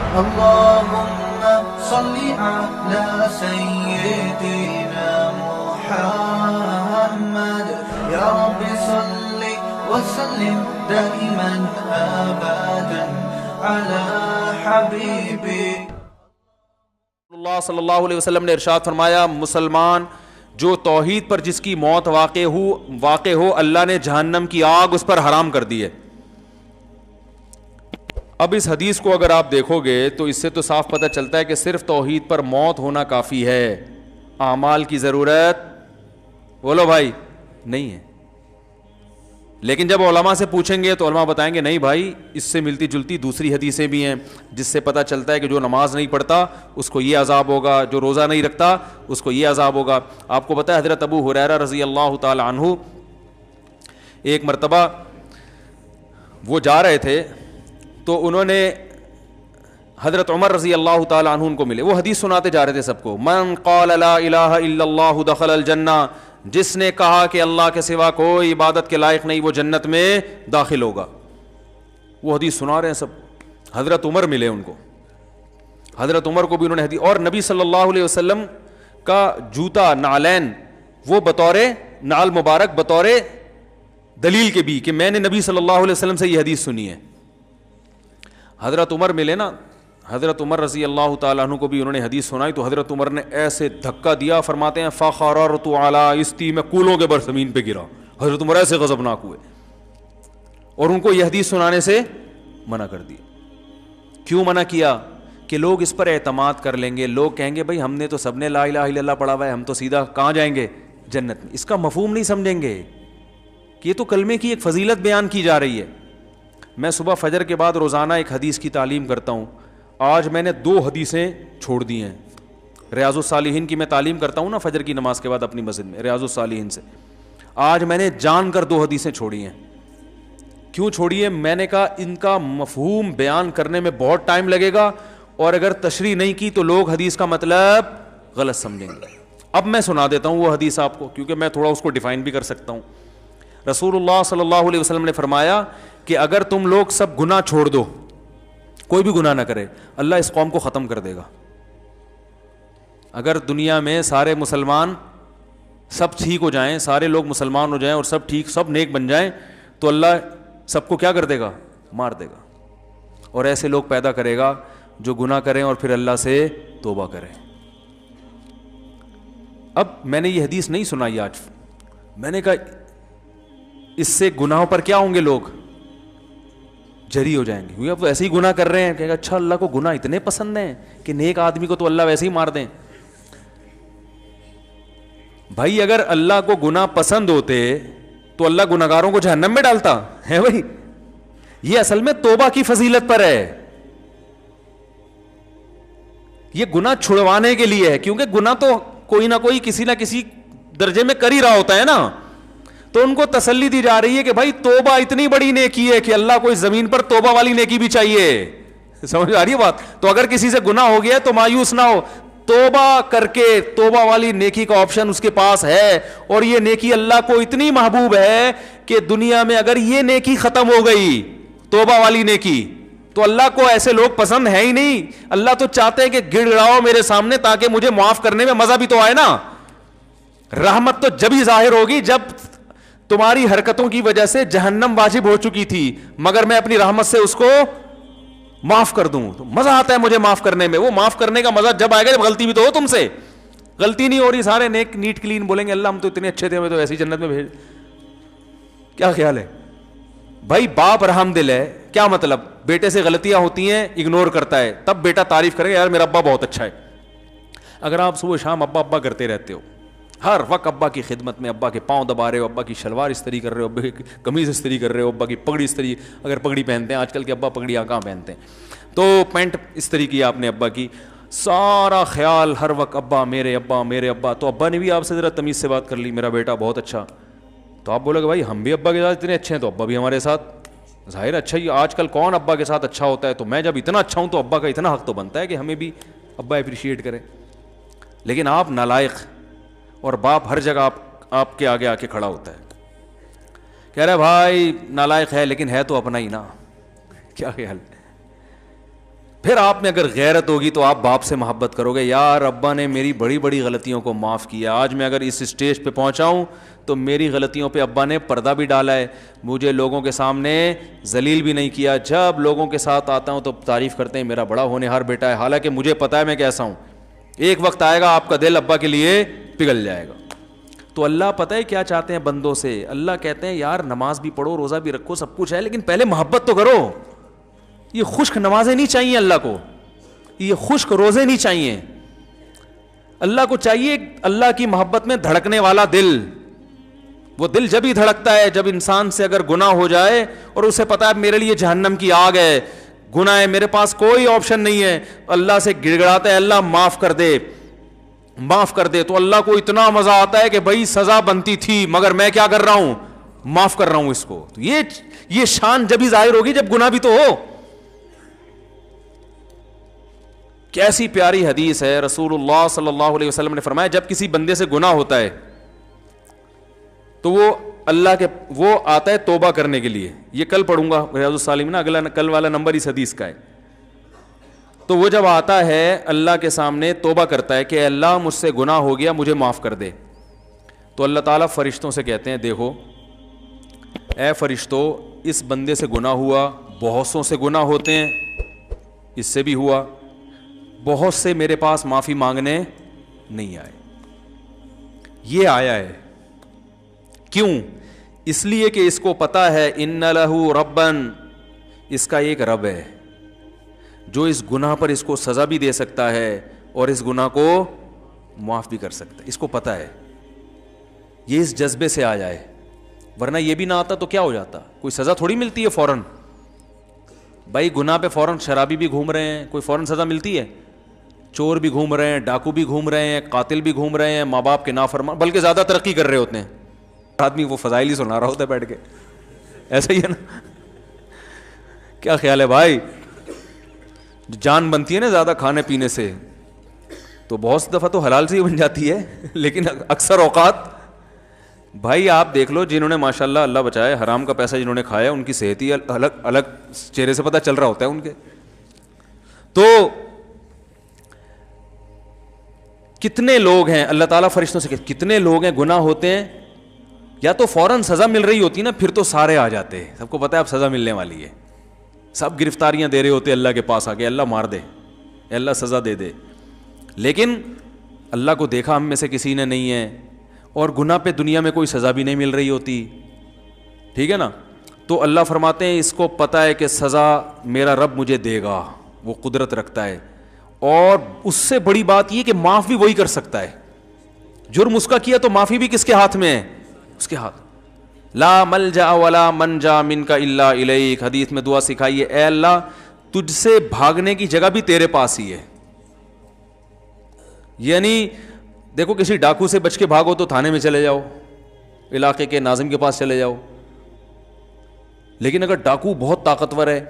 اللهم صل على سيدنا محمد يا رب صل وسلم دائما ابدا على حبيبك. اللہ صلی اللہ علیہ وسلم نے ارشاد فرمایا مسلمان جو توحید پر جس کی موت واقع ہو اللہ نے جہنم کی آگ اس پر حرام کر دی ہے. اب اس حدیث کو اگر آپ دیکھو گے تو اس سے تو صاف پتہ چلتا ہے کہ صرف توحید پر موت ہونا کافی ہے, اعمال کی ضرورت بولو بھائی نہیں ہے. لیکن جب علماء سے پوچھیں گے تو علماء بتائیں گے نہیں بھائی اس سے ملتی جلتی دوسری حدیثیں بھی ہیں جس سے پتہ چلتا ہے کہ جو نماز نہیں پڑھتا اس کو یہ عذاب ہوگا, جو روزہ نہیں رکھتا اس کو یہ عذاب ہوگا. آپ کو پتہ ہے حضرت ابو ہریرہ رضی اللہ تعالی عنہ ایک مرتبہ وہ جا رہے تھے تو انہوں نے حضرت عمر رضی اللہ تعالی عنہ ان کو ملے, وہ حدیث سناتے جا رہے تھے سب کو, من قال لا الہ الا اللہ دخل الجنہ, جس نے کہا کہ اللہ کے سوا کوئی عبادت کے لائق نہیں وہ جنت میں داخل ہوگا. وہ حدیث سنا رہے ہیں سب. حضرت عمر ملے ان کو, حضرت عمر کو بھی انہوں نے حدیث, اور نبی صلی اللہ علیہ وسلم کا جوتا نعلین وہ بطور نعل مبارک بطور دلیل کے بھی کہ میں نے نبی صلی اللہ علیہ وسلم سے یہ حدیث سنی ہے. حضرت عمر ملے نا, حضرت عمر رضی اللہ تعالیٰ عنہ کو بھی انہوں نے حدیث سنائی تو حضرت عمر نے ایسے دھکا دیا, فرماتے ہیں فخررت علی استی, میں کولوں کے بر زمین پہ گرا. حضرت عمر ایسے غضبناک ہوئے اور ان کو یہ حدیث سنانے سے منع کر دیا. کیوں منع کیا؟ کہ لوگ اس پر اعتماد کر لیں گے, لوگ کہیں گے بھائی ہم نے تو سب نے لا الہ الا اللہ پڑھا ہوا ہے, ہم تو سیدھا کہاں جائیں گے جنت میں. اس کا مفہوم نہیں سمجھیں گے کہ یہ تو کلمے کی ایک فضیلت بیان کی جا رہی ہے. میں صبح فجر کے بعد روزانہ ایک حدیث کی تعلیم کرتا ہوں. آج میں نے 2 حدیثیں چھوڑ دی ہیں. ریاض الصالحین کی میں تعلیم کرتا ہوں نا فجر کی نماز کے بعد اپنی مسجد میں, ریاض الصالحین سے. آج میں نے جان کر 2 حدیثیں چھوڑی ہیں. کیوں چھوڑی ہیں؟ میں نے کہا ان کا مفہوم بیان کرنے میں بہت ٹائم لگے گا اور اگر تشریح نہیں کی تو لوگ حدیث کا مطلب غلط سمجھیں گے. اب میں سنا دیتا ہوں وہ حدیث آپ کو, کیونکہ میں تھوڑا اس کو ڈیفائن بھی کر سکتا ہوں. رسول اللہ صلی اللہ علیہ وسلم نے فرمایا کہ اگر تم لوگ سب گناہ چھوڑ دو, کوئی بھی گناہ نہ کرے, اللہ اس قوم کو ختم کر دے گا. اگر دنیا میں سارے مسلمان سب ٹھیک ہو جائیں, سارے لوگ مسلمان ہو جائیں اور سب ٹھیک سب نیک بن جائیں تو اللہ سب کو کیا کر دے گا؟ مار دے گا. اور ایسے لوگ پیدا کرے گا جو گناہ کریں اور پھر اللہ سے توبہ کریں. اب میں نے یہ حدیث نہیں سنائی آج, میں نے کہا اس سے گناہوں پر کیا ہوں گے, لوگ جری ہو جائیں گے, کیونکہ اب ایسے ہی گناہ کر رہے ہیں. کہے گا اچھا اللہ کو گناہ اتنے پسند ہیں کہ نیک آدمی کو تو اللہ ویسے ہی مار دیں. بھائی اگر اللہ کو گناہ پسند ہوتے تو اللہ گناہگاروں کو جہنم میں ڈالتا ہے. بھائی یہ اصل میں توبہ کی فضیلت پر ہے, یہ گناہ چھڑوانے کے لیے ہے, کیونکہ گناہ تو کوئی نہ کوئی کسی نہ کسی درجے میں کر ہی رہا ہوتا ہے نا. تو ان کو تسلی دی جا رہی ہے کہ بھائی توبہ اتنی بڑی نیکی ہے کہ اللہ کو اس زمین پر توبہ والی نیکی بھی چاہیے. سمجھ آ رہی ہے بات؟ تو اگر کسی سے گناہ ہو گیا تو مایوس نہ ہو, توبہ کر کے توبہ والی نیکی کا آپشن اس کے پاس ہے. اور یہ نیکی اللہ کو اتنی محبوب ہے کہ دنیا میں اگر یہ نیکی ختم ہو گئی توبہ والی نیکی تو اللہ کو ایسے لوگ پسند ہے ہی نہیں. اللہ تو چاہتے ہیں کہ گڑگڑاؤ میرے سامنے تاکہ مجھے معاف کرنے میں مزہ بھی تو آئے نا. رحمت تو جب ہی ظاہر ہوگی جب تمہاری حرکتوں کی وجہ سے جہنم واجب ہو چکی تھی, مگر میں اپنی رحمت سے اس کو معاف کر دوں تو مزہ آتا ہے مجھے معاف کرنے میں. وہ معاف کرنے کا مزہ جب آئے گا جب غلطی بھی تو ہو تم سے. غلطی نہیں ہو رہی, سارے نیک نیٹ کلین بولیں گے اللہ ہم تو اتنے اچھے تھے ہمیں تو ایسی جنت میں بھیج. کیا خیال ہے بھائی؟ باپ رحم دل ہے, کیا مطلب؟ بیٹے سے غلطیاں ہوتی ہیں اگنور کرتا ہے, تب بیٹا تعریف کرے گا یار میرا ابا بہت اچھا ہے. اگر آپ صبح شام ابا ابا کرتے رہتے ہو, ہر وقت ابا کی خدمت میں, ابا کے پاؤں دبا رہے ہو, ابا کی شلوار استری کر رہے ہو, ابا کی قمیض استری کر رہے ہو, ابا کی پگڑی استری, اگر پگڑی پہنتے ہیں, آج کل کے ابا پگڑیاں کہاں پہنتے ہیں, تو پینٹ استری کی آپ نے ابا کی, سارا خیال ہر وقت ابا میرے ابا میرے ابا. تو ابا نے بھی آپ سے ذرا تمیز سے بات کر لی, میرا بیٹا بہت اچھا, تو آپ بولے کہ بھائی ہم بھی ابا کے ساتھ اتنے اچھے ہیں تو ابا بھی ہمارے ساتھ ظاہر اچھا ہی. آج کل کون ابا کے ساتھ اچھا ہوتا ہے؟ تو میں جب اتنا اچھا ہوں تو ابا کا اتنا حق تو بنتا ہے کہ ہمیں بھی ابا اپریشیٹ کریں. لیکن آپ نالائق, اور باپ ہر جگہ آپ کے آگے آ کے کھڑا ہوتا ہے, کہہ رہا ہے بھائی نالائق ہے لیکن ہے تو اپنا ہی نا. کیا خیال؟ پھر آپ میں اگر غیرت ہوگی تو آپ باپ سے محبت کرو گے. یار ابا نے میری بڑی بڑی غلطیوں کو معاف کیا, آج میں اگر اس اسٹیج پہ پہنچا ہوں تو میری غلطیوں پہ ابا نے پردہ بھی ڈالا ہے, مجھے لوگوں کے سامنے ذلیل بھی نہیں کیا. جب لوگوں کے ساتھ آتا ہوں تو تعریف کرتے ہیں میرا بڑا ہونہار بیٹا ہے, حالانکہ مجھے پتہ ہے میں کیسا ہوں. ایک وقت آئے گا آپ کا دل ابا کے لیے پگھل جائے گا. تو اللہ پتہ ہے کیا چاہتے ہیں بندوں سے؟ اللہ کہتے ہیں یار نماز بھی پڑھو, روزہ بھی رکھو, سب کچھ ہے, لیکن پہلے محبت تو کرو. یہ خشک نمازیں نہیں چاہیے اللہ کو, یہ خشک روزے نہیں چاہیے. اللہ کو چاہیے اللہ کی محبت میں دھڑکنے والا دل. وہ دل جب ہی دھڑکتا ہے جب انسان سے اگر گناہ ہو جائے اور اسے پتا ہے میرے لیے جہنم کی آگ ہے, گناہ ہے, میرے پاس کوئی آپشن نہیں ہے, اللہ سے گڑ گڑاتا ہے اللہ معاف کر دے معاف کر دے. تو اللہ کو اتنا مزہ آتا ہے کہ بھائی سزا بنتی تھی مگر میں کیا کر رہا ہوں, معاف کر رہا ہوں اس کو. تو یہ شان جب ہی ظاہر ہوگی جب گناہ بھی تو ہو. کیسی پیاری حدیث ہے, رسول اللہ صلی اللہ علیہ وسلم نے فرمایا جب کسی بندے سے گناہ ہوتا ہے تو وہ آتا ہے توبہ کرنے کے لیے. یہ کل پڑھوں گا ریاض الصالحین میں, اگلا کل والا نمبر اس حدیث کا ہے. تو وہ جب آتا ہے اللہ کے سامنے توبہ کرتا ہے کہ اللہ مجھ سے گناہ ہو گیا, مجھے معاف کر دے. تو اللہ تعالیٰ فرشتوں سے کہتے ہیں دیکھو اے فرشتوں, اس بندے سے گناہ ہوا, بہت سوں سے گناہ ہوتے ہیں, اس سے بھی ہوا, بہت سے میرے پاس معافی مانگنے نہیں آئے, یہ آیا ہے. کیوں؟ اس لیے کہ اس کو پتا ہے ان لہو ربن, اس کا ایک رب ہے جو اس گناہ پر اس کو سزا بھی دے سکتا ہے اور اس گناہ کو معاف بھی کر سکتا ہے. اس کو پتا ہے. یہ اس جذبے سے آ جائے, ورنہ یہ بھی نہ آتا تو کیا ہو جاتا, کوئی سزا تھوڑی ملتی ہے فوراً. بھائی گناہ پہ فوراً شرابی بھی گھوم رہے ہیں, کوئی فوراً سزا ملتی ہے؟ چور بھی گھوم رہے ہیں, ڈاکو بھی گھوم رہے ہیں, قاتل بھی گھوم رہے ہیں, ماں باپ کے نافرمان, بلکہ زیادہ ترقی کر رہے ہوتے ہیں. آدمی وہ فضائل ہی سنا رہا ہوتا ہے بیٹھ کے, ایسا ہی ہے نا. کیا خیال ہے بھائی, جان بنتی ہے نا زیادہ کھانے پینے سے, تو بہت سی دفعہ تو حلال سے ہی بن جاتی ہے, لیکن اکثر اوقات بھائی آپ دیکھ لو جنہوں نے ماشاءاللہ اللہ بچائے حرام کا پیسہ جنہوں نے کھایا ان کی صحت ہی الگ الگ چہرے سے پتہ چل رہا ہوتا ہے ان کے. تو کتنے لوگ ہیں, اللہ تعالیٰ فرشتوں سے کتنے لوگ ہیں گناہ ہوتے ہیں, یا تو فوراً سزا مل رہی ہوتی نا, پھر تو سارے آ جاتے ہیں, سب کو پتہ ہے اب سزا ملنے والی ہے, سب گرفتاریاں دے رہے ہوتے اللہ کے پاس آ کے, اللہ مار دے, اللہ سزا دے دے. لیکن اللہ کو دیکھا ہم میں سے کسی نے نہیں ہے, اور گناہ پہ دنیا میں کوئی سزا بھی نہیں مل رہی ہوتی, ٹھیک ہے نا. تو اللہ فرماتے ہیں اس کو پتہ ہے کہ سزا میرا رب مجھے دے گا, وہ قدرت رکھتا ہے, اور اس سے بڑی بات یہ کہ معاف بھی وہی کر سکتا ہے. جرم اس کا کیا تو معافی بھی کس کے ہاتھ میں ہے, اس کے ہاتھ. لا ملجا ولا منجا منک الا الیک, حدیث میں دعا سکھائی ہے, اے اللہ تجھ سے بھاگنے کی جگہ بھی تیرے پاس ہی ہے. یعنی دیکھو کسی ڈاکو سے بچ کے بھاگو تو تھانے میں چلے جاؤ, علاقے کے ناظم کے پاس چلے جاؤ, لیکن اگر ڈاکو بہت طاقتور ہے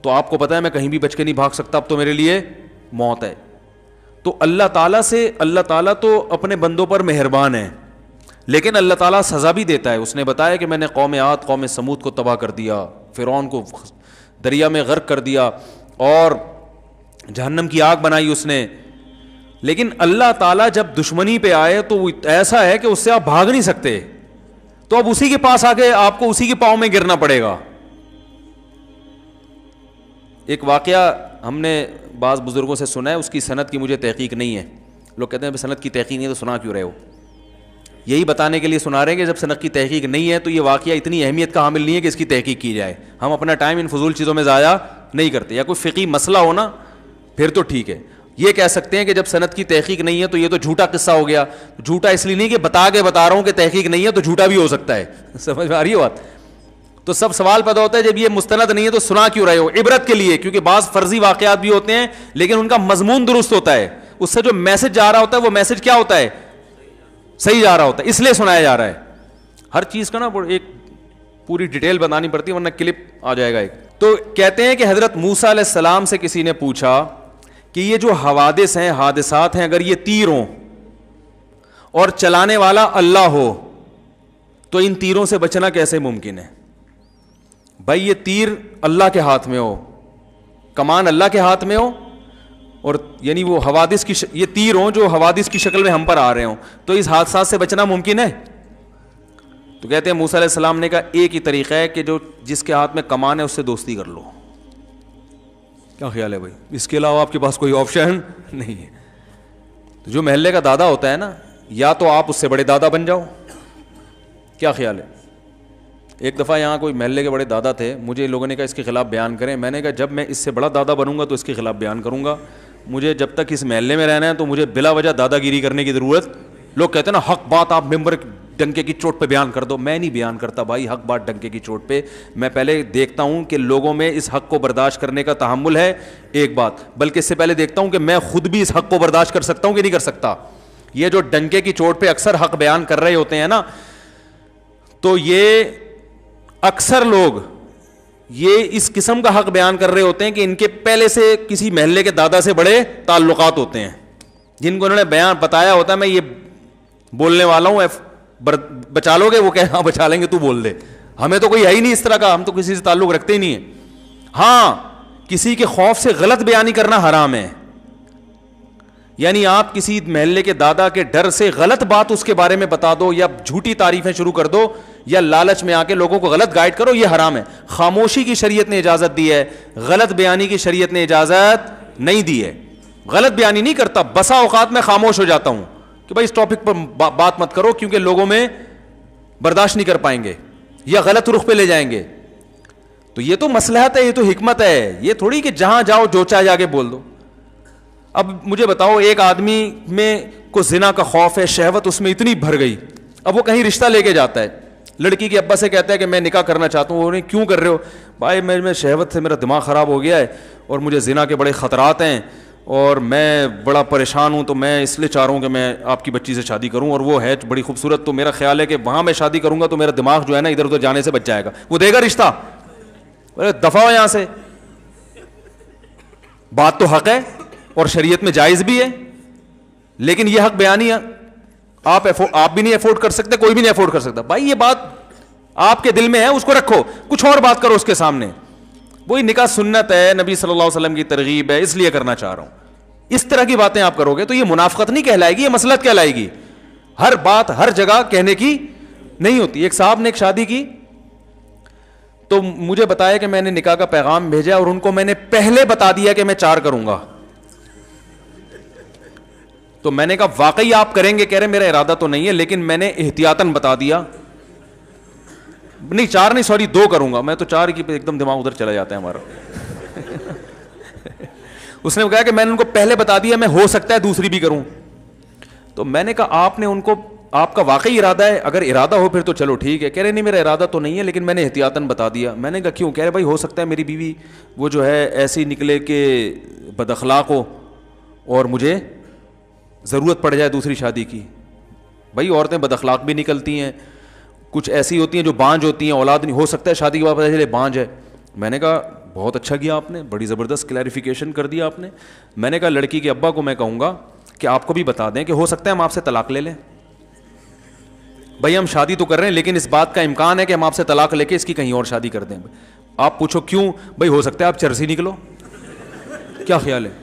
تو آپ کو پتا ہے میں کہیں بھی بچ کے نہیں بھاگ سکتا, اب تو میرے لیے موت ہے. تو اللہ تعالیٰ تو اپنے بندوں پر مہربان ہے, لیکن اللہ تعالیٰ سزا بھی دیتا ہے. اس نے بتایا کہ میں نے قوم عاد قوم سمود کو تباہ کر دیا, فرعون کو دریا میں غرق کر دیا اور جہنم کی آگ بنائی اس نے. لیکن اللہ تعالیٰ جب دشمنی پہ آئے تو ایسا ہے کہ اس سے آپ بھاگ نہیں سکتے, تو اب اسی کے پاس آ کے آپ کو اسی کے پاؤں میں گرنا پڑے گا. ایک واقعہ ہم نے بعض بزرگوں سے سنا ہے, اس کی سند کی مجھے تحقیق نہیں ہے. لوگ کہتے ہیں سند کی تحقیق نہیں ہے تو سنا کیوں رہے ہو, یہی بتانے کے لیے سنا رہے ہیں کہ جب سند کی تحقیق نہیں ہے تو یہ واقعہ اتنی اہمیت کا حامل نہیں ہے کہ اس کی تحقیق کی جائے. ہم اپنا ٹائم ان فضول چیزوں میں ضائع نہیں کرتے. یا کوئی فقہی مسئلہ ہو نا پھر تو ٹھیک ہے, یہ کہہ سکتے ہیں کہ جب سند کی تحقیق نہیں ہے تو یہ تو جھوٹا قصہ ہو گیا. جھوٹا اس لیے نہیں کہ بتا رہا ہوں کہ تحقیق نہیں ہے تو جھوٹا بھی ہو سکتا ہے, سمجھ میں آ رہی ہے بات. تو سب سوال پیدا ہوتا ہے جب یہ مستند نہیں ہے تو سنا کیوں رہے ہو, عبرت کے لیے, کیونکہ بعض فرضی واقعات بھی ہوتے ہیں لیکن ان کا مضمون درست ہوتا ہے, اس سے جو میسج جا رہا ہوتا ہے وہ میسج کیا ہوتا ہے, صحیح جا رہا ہوتا ہے, اس لیے سنایا جا رہا ہے. ہر چیز کا نا ایک پوری ڈیٹیل بتانی پڑتی ہے ورنہ کلپ آ جائے گا ایک. تو کہتے ہیں کہ حضرت موسیٰ علیہ السلام سے کسی نے پوچھا کہ یہ جو حوادث ہیں, حادثات ہیں, اگر یہ تیر ہوں اور چلانے والا اللہ ہو تو ان تیروں سے بچنا کیسے ممکن ہے؟ بھائی یہ تیر اللہ کے ہاتھ میں ہو کمان اللہ کے ہاتھ میں ہو اور یعنی وہ حوادث کی یہ تیر ہوں جو حوادث کی شکل میں ہم پر آ رہے ہوں, تو اس حادثات سے بچنا ممکن ہے؟ تو کہتے ہیں موسیٰ علیہ السلام نے کہا ایک ہی طریقہ ہے کہ جو جس کے ہاتھ میں کمان ہے اس سے دوستی کر لو. کیا خیال ہے بھائی؟ اس کے علاوہ آپ کے پاس کوئی آپشن نہیں ہے. تو جو محلے کا دادا ہوتا ہے نا, یا تو آپ اس سے بڑے دادا بن جاؤ. کیا خیال ہے؟ ایک دفعہ یہاں کوئی محلے کے بڑے دادا تھے, مجھے لوگوں نے کہا اس کے خلاف بیان کریں. میں نے کہا جب میں اس سے بڑا دادا بنوں گا تو اس کے خلاف بیان کروں گا. مجھے جب تک اس محلے میں رہنا ہے تو مجھے بلا وجہ دادا گیری کرنے کی ضرورت. لوگ کہتے ہیں نا حق بات آپ ممبر ڈنکے کی چوٹ پہ بیان کر دو. میں نہیں بیان کرتا بھائی حق بات ڈنکے کی چوٹ پہ. میں پہلے دیکھتا ہوں کہ لوگوں میں اس حق کو برداشت کرنے کا تحمل ہے, ایک بات, بلکہ اس سے پہلے دیکھتا ہوں کہ میں خود بھی اس حق کو برداشت کر سکتا ہوں کہ نہیں کر سکتا. یہ جو ڈنکے کی چوٹ پہ اکثر حق بیان کر رہے ہوتے ہیں نا, تو یہ اکثر لوگ یہ اس قسم کا حق بیان کر رہے ہوتے ہیں کہ ان کے پہلے سے کسی محلے کے دادا سے بڑے تعلقات ہوتے ہیں, جن کو انہوں نے بیان بتایا ہوتا ہے میں یہ بولنے والا ہوں, بچا لو گے؟ وہ کہ ہاں بچا لیں گے, تو بول دے. ہمیں تو کوئی ہے ہی نہیں اس طرح کا, ہم تو کسی سے تعلق رکھتے ہی نہیں ہیں. ہاں کسی کے خوف سے غلط بیانی کرنا حرام ہے, یعنی آپ کسی محلے کے دادا کے ڈر سے غلط بات اس کے بارے میں بتا دو, یا جھوٹی تعریفیں شروع کر دو, یا لالچ میں آ کے لوگوں کو غلط گائیڈ کرو, یہ حرام ہے. خاموشی کی شریعت نے اجازت دی ہے, غلط بیانی کی شریعت نے اجازت نہیں دی ہے. غلط بیانی نہیں کرتا, بسا اوقات میں خاموش ہو جاتا ہوں کہ بھائی اس ٹاپک پر بات مت کرو کیونکہ لوگوں میں برداشت نہیں کر پائیں گے یا غلط رخ پہ لے جائیں گے. تو یہ تو مصلحت ہے, یہ تو حکمت ہے, یہ تھوڑی کہ جہاں جاؤ جو چاہے جا کے بول دو. اب مجھے بتاؤ, ایک آدمی میں کو زنا کا خوف ہے, شہوت اس میں اتنی بھر گئی, اب وہ کہیں رشتہ لے کے جاتا ہے, لڑکی کے ابا سے کہتا ہے کہ میں نکاح کرنا چاہتا ہوں. وہ نہیں, کیوں کر رہے ہو؟ بھائی میں شہوت سے میرا دماغ خراب ہو گیا ہے اور مجھے زنا کے بڑے خطرات ہیں اور میں بڑا پریشان ہوں, تو میں اس لیے چاہ رہا ہوں کہ میں آپ کی بچی سے شادی کروں, اور وہ ہے بڑی خوبصورت, تو میرا خیال ہے کہ وہاں میں شادی کروں گا تو میرا دماغ جو ہے نا ادھر ادھر جانے سے بچ جائے گا. وہ دے گا رشتہ؟ دفع ہو یہاں سے. بات تو حق ہے اور شریعت میں جائز بھی ہے, لیکن یہ حق بیانی آپ بھی نہیں افورڈ کر سکتے, کوئی بھی نہیں افورڈ کر سکتا. بھائی یہ بات آپ کے دل میں ہے, اس کو رکھو, کچھ اور بات کرو اس کے سامنے. وہی نکاح سنت ہے, نبی صلی اللہ علیہ وسلم کی ترغیب ہے, اس لیے کرنا چاہ رہا ہوں. اس طرح کی باتیں آپ کرو گے تو یہ منافقت نہیں کہلائے گی, یہ مصلحت کہلائے گی. ہر بات ہر جگہ کہنے کی نہیں ہوتی. ایک صاحب نے ایک شادی کی تو مجھے بتایا کہ میں نے نکاح کا پیغام بھیجا اور ان کو میں نے پہلے بتا دیا کہ میں 4 کروں گا. تو میں نے کہا واقعی آپ کریں گے؟ کہہ رہے میرا ارادہ تو نہیں ہے لیکن میں نے احتیاطاً بتا دیا. نہیں 4 نہیں, سوری 2 کروں گا. میں تو 4 کی ایک دم دماغ ادھر چلا جاتا ہے ہمارا. اس نے کہا کہ میں نے ان کو پہلے بتا دیا میں ہو سکتا ہے دوسری بھی کروں. تو میں نے کہا آپ نے ان کو, آپ کا واقعی ارادہ ہے؟ اگر ارادہ ہو پھر تو چلو ٹھیک ہے. کہہ رہے نہیں میرا ارادہ تو نہیں ہے لیکن میں نے احتیاطاً بتا دیا. میں نے کہا کیوں؟ کہہ رہے بھائی ہو سکتا ہے میری بیوی وہ جو ہے ایسی نکلے کہ بد اخلاق ہو اور مجھے ضرورت پڑ جائے دوسری شادی کی. بھائی عورتیں بد اخلاق بھی نکلتی ہیں, کچھ ایسی ہوتی ہیں جو بانجھ ہوتی ہیں, اولاد نہیں ہو سکتا ہے شادی کے بعد پتہ چلے بانجھ ہے. میں نے کہا بہت اچھا کیا آپ نے, بڑی زبردست کلیریفیکیشن کر دیا آپ نے. میں نے کہا لڑکی کے ابا کو میں کہوں گا کہ آپ کو بھی بتا دیں کہ ہو سکتا ہے ہم آپ سے طلاق لے لیں. بھائی ہم شادی تو کر رہے ہیں لیکن اس بات کا امکان ہے کہ ہم آپ سے طلاق لے کے اس کی کہیں اور شادی کر دیں. آپ پوچھو کیوں؟ بھائی ہو سکتا ہے آپ چرس ہی نکلو. کیا خیال ہے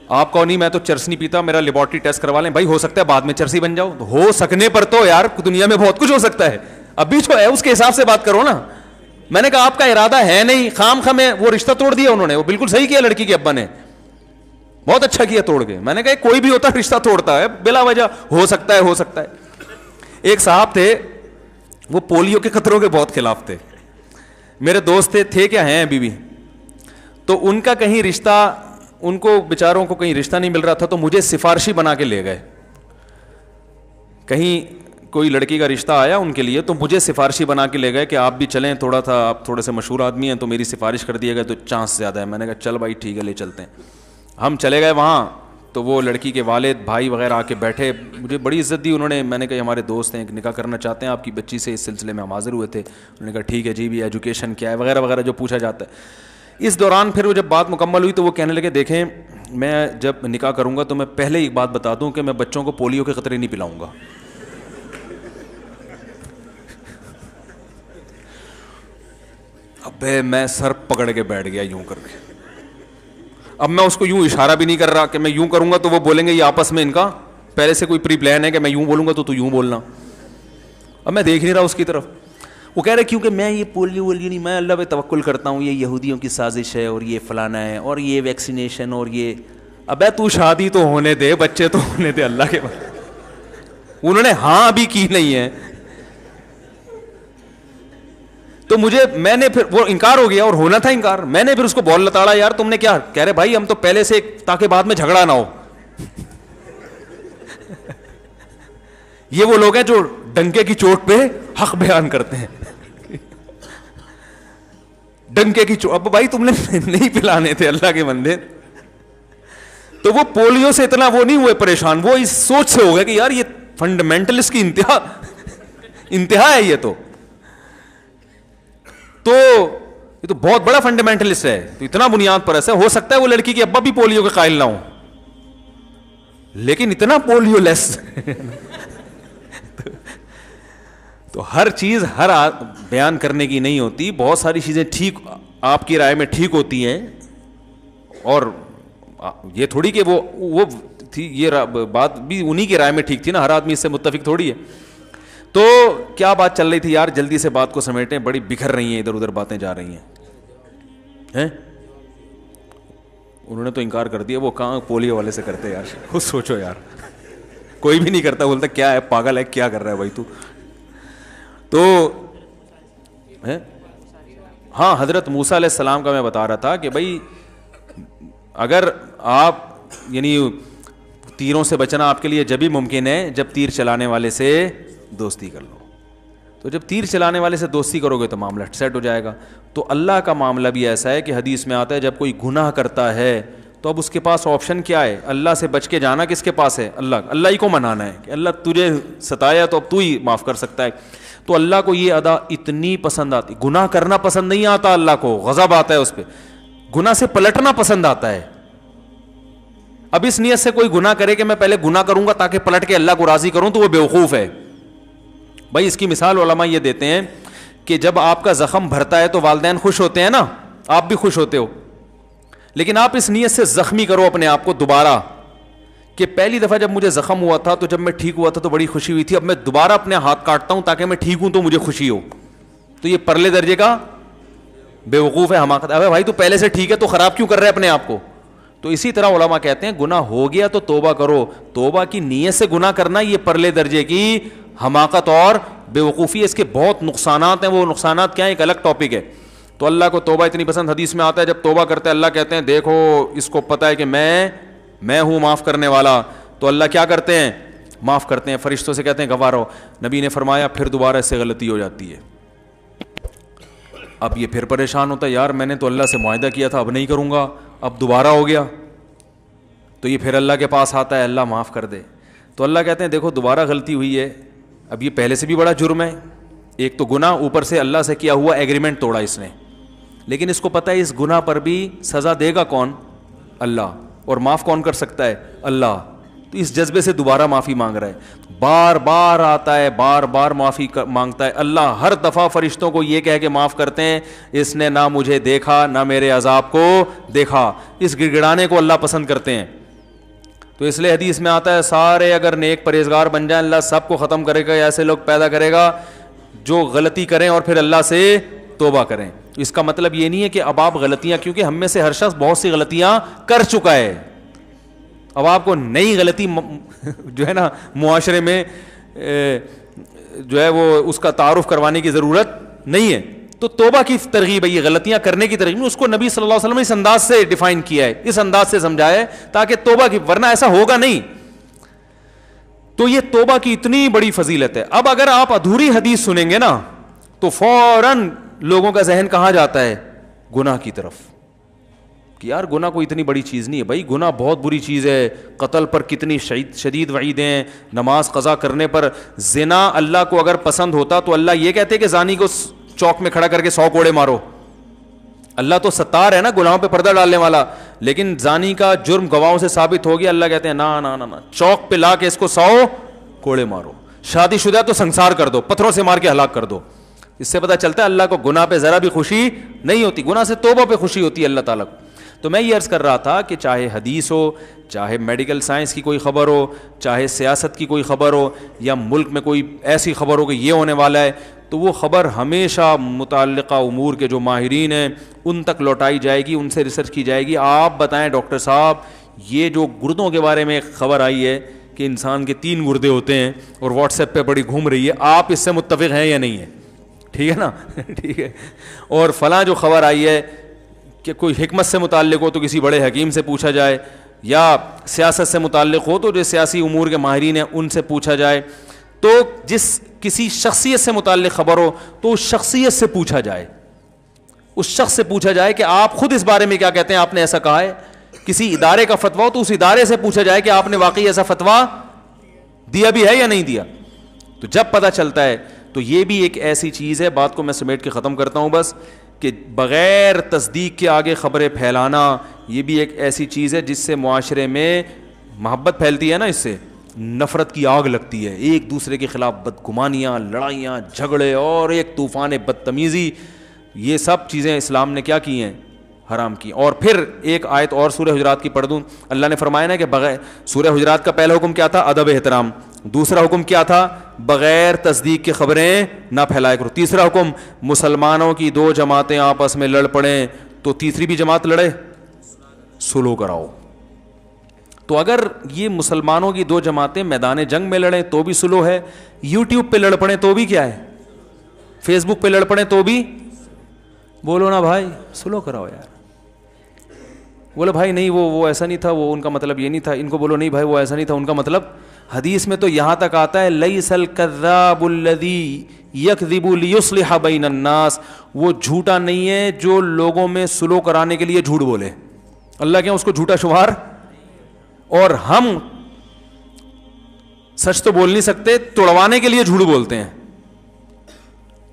آپ کو؟ نہیں میں تو چرس نہیں پیتا, میرا لیبارٹری ٹیسٹ کروا لیں. بھائی ہو سکتا ہے بعد میں چرسی بن جاؤ. ہو سکنے پر تو یار دنیا میں بہت کچھ ہو سکتا ہے, ابھی جو ہے اس کے حساب سے بات کرو نا. میں نے کہا آپ کا ارادہ ہے نہیں, خام خواہ میں وہ رشتہ توڑ دیا انہوں نے. وہ بالکل صحیح کیا لڑکی کے ابا نے, بہت اچھا کیا توڑ کے. میں نے کہا کوئی بھی ہوتا رشتہ توڑتا ہے بلا وجہ, ہو سکتا ہے ہو سکتا ہے. ایک صاحب تھے وہ پولیو کے خطروں کے بہت خلاف تھے, میرے دوست تھے کیا ہیں ابھی بھی. تو ان کا کہیں رشتہ, ان کو بیچاروں کو کہیں رشتہ نہیں مل رہا تھا تو مجھے سفارشی بنا کے لے گئے. کہیں کوئی لڑکی کا رشتہ آیا ان کے لیے تو مجھے سفارشی بنا کے لے گئے کہ آپ بھی چلیں, تھوڑا تھا آپ تھوڑے سے مشہور آدمی ہیں تو میری سفارش کر دیے گئے تو چانس زیادہ ہے. میں نے کہا چل بھائی ٹھیک ہے لے چلتے ہیں. ہم چلے گئے وہاں تو وہ لڑکی کے والد بھائی وغیرہ آ کے بیٹھے, مجھے بڑی عزت دی انہوں نے. میں نے کہا ہمارے دوست ہیں نکاح کرنا چاہتے ہیں آپ کی بچی سے, اس سلسلے میں ہم حاضر ہوئے تھے. انہوں نے کہا ٹھیک ہے جی بھی, ایجوکیشن کیا ہے وغیرہ وغیرہ جو پوچھا جاتا ہے. اس دوران پھر وہ جب بات مکمل ہوئی تو وہ کہنے لگے دیکھیں میں جب نکاح کروں گا تو میں پہلے ایک بات بتا دوں کہ میں بچوں کو پولیو کے قطرے نہیں پلاؤں گا. ابے میں سر پکڑ کے بیٹھ گیا یوں کر کے. اب میں اس کو یوں اشارہ بھی نہیں کر رہا کہ میں یوں کروں گا تو وہ بولیں گے یہ آپس میں ان کا پہلے سے کوئی پری پلان ہے کہ میں یوں بولوں گا تو یوں بولنا. اب میں دیکھ نہیں رہا اس کی طرف. وہ کہہ رہے کیونکہ میں یہ پولیو نہیں, میں اللہ پہ توکل کرتا ہوں, یہ یہودیوں کی سازش ہے اور یہ فلانا ہے اور یہ ویکسینیشن اور یہ. ابے تو شادی تو ہونے دے, بچے تو ہونے دے اللہ کے بعد. انہوں نے ہاں ابھی کی نہیں ہے تو میں نے پھر وہ انکار ہو گیا اور ہونا تھا انکار. میں نے پھر اس کو بول لتاڑا, یار تم نے کیا کہہ رہے بھائی, ہم تو پہلے سے تاکہ بعد میں جھگڑا نہ ہو. یہ وہ لوگ ہیں جو ڈنکے کی چوٹ پہ حق بیان کرتے ہیں. ڈنکے کی چوٹ, اب بھائی تم نے نہیں پلانے تھے اللہ کے بندے. تو وہ پولیو سے اتنا وہ نہیں ہوئے پریشان, وہ اس سوچ سے ہو گیا کہ یار یہ فنڈامنٹلسٹ کی انتہا ہے. یہ تو بہت بڑا فنڈامنٹلسٹ ہے, تو اتنا بنیاد پر ایسا ہو سکتا ہے وہ لڑکی کے ابا بھی پولیو کے قائل نہ ہو, لیکن اتنا پولیو لیس. تو ہر چیز ہر بیان کرنے کی نہیں ہوتی. بہت ساری چیزیں ٹھیک آپ کی رائے میں ٹھیک ہوتی ہیں, اور یہ تھوڑی کہ وہ تھی, یہ بات بھی انہی کی رائے میں ٹھیک تھی نا, ہر آدمی اس سے متفق تھوڑی ہے. تو کیا بات چل رہی تھی یار, جلدی سے بات کو سمیٹیں, بڑی بکھر رہی ہیں, ادھر ادھر باتیں جا رہی ہیں. انہوں نے تو انکار کر دیا, وہ کہاں پولیو والے سے کرتے یار, خود سوچو یار, کوئی بھی نہیں کرتا, بولتا کیا ہے پاگل ہے, کیا کر رہا ہے بھائی تو ہاں حضرت موسیٰ علیہ السلام کا میں بتا رہا تھا کہ بھائی اگر آپ یعنی تیروں سے بچنا آپ کے لیے جب ہی ممکن ہے جب تیر چلانے والے سے دوستی کر لو. تو جب تیر چلانے والے سے دوستی کرو گے تو معاملہ سیٹ ہو جائے گا. تو اللہ کا معاملہ بھی ایسا ہے کہ حدیث میں آتا ہے جب کوئی گناہ کرتا ہے تو اب اس کے پاس آپشن کیا ہے, اللہ سے بچ کے جانا کس کے پاس ہے, اللہ ہی کو منانا ہے کہ اللہ تجھے ستایا تو اب تو ہی معاف کر سکتا ہے. تو اللہ کو یہ ادا اتنی پسند آتی, گناہ کرنا پسند نہیں آتا اللہ کو, غضب آتا ہے اس پہ, گناہ سے پلٹنا پسند آتا ہے. اب اس نیت سے کوئی گناہ کرے کہ میں پہلے گناہ کروں گا تاکہ پلٹ کے اللہ کو راضی کروں, تو وہ بیوقوف ہے. بھائی اس کی مثال علماء یہ دیتے ہیں کہ جب آپ کا زخم بھرتا ہے تو والدین خوش ہوتے ہیں نا, آپ بھی خوش ہوتے ہو, لیکن آپ اس نیت سے زخمی کرو اپنے آپ کو دوبارہ کہ پہلی دفعہ جب مجھے زخم ہوا تھا تو جب میں ٹھیک ہوا تھا تو بڑی خوشی ہوئی تھی, اب میں دوبارہ اپنے ہاتھ کاٹتا ہوں تاکہ میں ٹھیک ہوں تو مجھے خوشی ہو. تو یہ پرلے درجے کا بیوقوف ہے, حماقت. ابے بھائی تو پہلے سے ٹھیک ہے تو خراب کیوں کر رہے اپنے آپ کو. تو اسی طرح علماء کہتے ہیں گناہ ہو گیا تو توبہ کرو, توبہ کی نیت سے گناہ کرنا یہ پرلے درجے کی حماقت اور بیوقوفی ہے. اس کے بہت نقصانات ہیں, وہ نقصانات کیا ہیں ایک الگ ٹاپک ہے. تو اللہ کو توبہ اتنی پسند, حدیث میں آتا ہے جب توبہ کرتے ہیں اللہ کہتے ہیں دیکھو اس کو پتہ ہے کہ میں ہوں معاف کرنے والا, تو اللہ کیا کرتے ہیں, معاف کرتے ہیں. فرشتوں سے کہتے ہیں گواہ رہو. نبی نے فرمایا پھر دوبارہ اس سے غلطی ہو جاتی ہے. اب یہ پھر پریشان ہوتا ہے, یار میں نے تو اللہ سے معاہدہ کیا تھا اب نہیں کروں گا, اب دوبارہ ہو گیا. تو یہ پھر اللہ کے پاس آتا ہے, اللہ معاف کر دے. تو اللہ کہتے ہیں دیکھو دوبارہ غلطی ہوئی ہے, اب یہ پہلے سے بھی بڑا جرم ہے, ایک تو گناہ, اوپر سے اللہ سے کیا ہوا ایگریمنٹ توڑا اس نے, لیکن اس کو پتہ ہے اس گناہ پر بھی سزا دے گا کون, اللہ, اور معاف کون کر سکتا ہے, اللہ. تو اس جذبے سے دوبارہ معافی مانگ رہا ہے, بار بار آتا ہے, بار بار معافی مانگتا ہے. اللہ ہر دفعہ فرشتوں کو یہ کہہ کے معاف کرتے ہیں اس نے نہ مجھے دیکھا نہ میرے عذاب کو دیکھا. اس گڑگڑانے کو اللہ پسند کرتے ہیں. تو اس لیے حدیث میں آتا ہے سارے اگر نیک پرہیزگار بن جائیں اللہ سب کو ختم کرے گا, ایسے لوگ پیدا کرے گا جو غلطی کریں اور پھر اللہ سے توبہ کریں. اس کا مطلب یہ نہیں ہے کہ اب آپ غلطیاں, کیونکہ ہم میں سے ہر شخص بہت سی غلطیاں کر چکا ہے, اب آپ کو نئی غلطی جو ہے نا معاشرے میں جو ہے وہ اس کا تعارف کروانے کی ضرورت نہیں ہے. تو توبہ کی ترغیب ہے, یہ غلطیاں کرنے کی ترغیب, اس کو نبی صلی اللہ علیہ وسلم نے اس انداز سے ڈیفائن کیا ہے, اس انداز سے سمجھایا ہے تاکہ توبہ کی, ورنہ ایسا ہوگا نہیں. تو یہ توبہ کی اتنی بڑی فضیلت ہے. اب اگر آپ ادھوری حدیث سنیں گے نا تو فوراً لوگوں کا ذہن کہاں جاتا ہے, گناہ کی طرف, کہ یار گناہ کوئی اتنی بڑی چیز نہیں ہے. بھائی گناہ بہت بری چیز ہے, قتل پر کتنی شدید وعیدیں, نماز قضا کرنے پر. زنا اللہ کو اگر پسند ہوتا تو اللہ یہ کہتے کہ زانی کو چوک میں کھڑا کر کے 100 کوڑے مارو. اللہ تو ستار ہے نا, گناہوں پہ پردہ ڈالنے والا, لیکن زانی کا جرم گواہوں سے ثابت ہو گیا, اللہ کہتے ہیں نا نا نا, چوک پہ لا کے اس کو 100 کوڑے مارو. شادی شدہ تو سنسار کر دو, پتھروں سے مار کے ہلاک کر دو. اس سے پتہ چلتا ہے اللہ کو گناہ پہ ذرا بھی خوشی نہیں ہوتی, گناہ سے توبہ پہ خوشی ہوتی ہے اللہ تعالیٰ کو. تو میں یہ عرض کر رہا تھا کہ چاہے حدیث ہو, چاہے میڈیکل سائنس کی کوئی خبر ہو, چاہے سیاست کی کوئی خبر ہو, یا ملک میں کوئی ایسی خبر ہو کہ یہ ہونے والا ہے, تو وہ خبر ہمیشہ متعلقہ امور کے جو ماہرین ہیں ان تک لوٹائی جائے گی, ان سے ریسرچ کی جائے گی. آپ بتائیں ڈاکٹر صاحب, یہ جو گردوں کے بارے میں ایک خبر آئی ہے کہ انسان کے 3 گردے ہوتے ہیں اور واٹس ایپ پہ بڑی گھوم رہی ہے, آپ اس سے متفق ہیں یا نہیں ہیں؟ ٹھیک ہے نا, ٹھیک ہے. اور فلاں جو خبر آئی ہے کہ کوئی حکمت سے متعلق ہو تو کسی بڑے حکیم سے پوچھا جائے, یا سیاست سے متعلق ہو تو جو سیاسی امور کے ماہرین ہیں ان سے پوچھا جائے. تو جس کسی شخصیت سے متعلق خبر ہو تو اس شخصیت سے پوچھا جائے, اس شخص سے پوچھا جائے کہ آپ خود اس بارے میں کیا کہتے ہیں, آپ نے ایسا کہا ہے. کسی ادارے کا فتویٰ ہو تو اس ادارے سے پوچھا جائے کہ آپ نے واقعی ایسا فتویٰ دیا بھی ہے یا نہیں دیا. تو جب پتہ چلتا ہے, تو یہ بھی ایک ایسی چیز ہے, بات کو میں سمیٹ کے ختم کرتا ہوں بس, کہ بغیر تصدیق کے آگے خبریں پھیلانا یہ بھی ایک ایسی چیز ہے جس سے معاشرے میں محبت پھیلتی ہے نا, اس سے نفرت کی آگ لگتی ہے, ایک دوسرے کے خلاف بدگمانیاں, لڑائیاں, جھگڑے اور ایک طوفان بدتمیزی. یہ سب چیزیں اسلام نے کیا کی ہیں, حرام کی. اور پھر ایک آیت اور سورہ حجرات کی پڑھ دوں. اللہ نے فرمایا نا کہ بغیر, سورہ حجرات کا پہلا حکم کیا تھا, ادب احترام. دوسرا حکم کیا تھا, بغیر تصدیق کے خبریں نہ پھیلایا کرو. تیسرا حکم, مسلمانوں کی 2 جماعتیں آپس میں لڑ پڑیں تو تیسری بھی جماعت لڑے, سلو کراؤ. تو اگر یہ مسلمانوں کی 2 جماعتیں میدان جنگ میں لڑیں تو بھی سلو ہے, یوٹیوب پہ لڑ پڑیں تو بھی کیا ہے, فیس بک پہ لڑ پڑیں تو بھی, بولو نا بھائی سلو کراؤ یار. بولو بھائی نہیں وہ ایسا نہیں تھا, وہ ان کا مطلب یہ نہیں تھا. ان کو بولو نہیں بھائی وہ ایسا نہیں تھا, ان کا مطلب. حدیث میں تو یہاں تک آتا ہے, لیس الکذاب الذی یکذب لیصلح بین الناس, وہ جھوٹا نہیں ہے جو لوگوں میں سلو کرانے کے لیے جھوٹ بولے. اللہ کیا اس کو جھوٹا شمار, اور ہم سچ تو بول نہیں سکتے, توڑوانے کے لیے جھوٹ بولتے ہیں.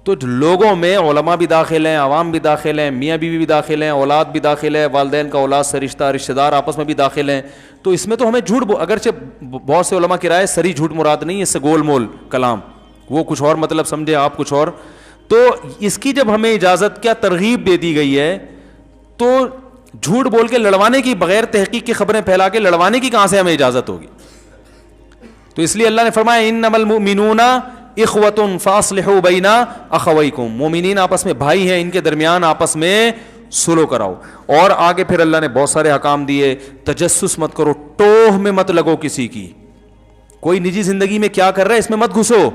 تو لوگوں میں علماء بھی داخل ہیں, عوام بھی داخل ہیں, میاں بیوی بھی داخل ہیں, اولاد بھی داخل ہے, والدین کا اولاد سے رشتہ دار آپس میں بھی داخل ہیں. تو اس میں تو ہمیں جھوٹ, اگرچہ بہت سے علماء کی رائے سری جھوٹ مراد نہیں, اس سے گول مول کلام, وہ کچھ اور مطلب سمجھے, آپ کچھ اور. تو اس کی جب ہمیں اجازت کیا ترغیب دے دی گئی ہے, تو جھوٹ بول کے لڑوانے کی, بغیر تحقیق کی خبریں پھیلا کے لڑوانے کی کہاں سے ہمیں اجازت ہوگی. تو اس لیے اللہ نے فرمایا انما المؤمنون اخوۃ فاصلحوا بین اخویکم, مومنین آپس میں بھائی ہیں, ان کے درمیان آپس میں سلو کراؤ. اور آگے پھر اللہ نے بہت سارے احکام دیے, تجسس مت کرو, ٹوہ میں مت لگو کسی کی, کوئی نجی زندگی میں کیا کر رہا ہے اس میں مت گھسو.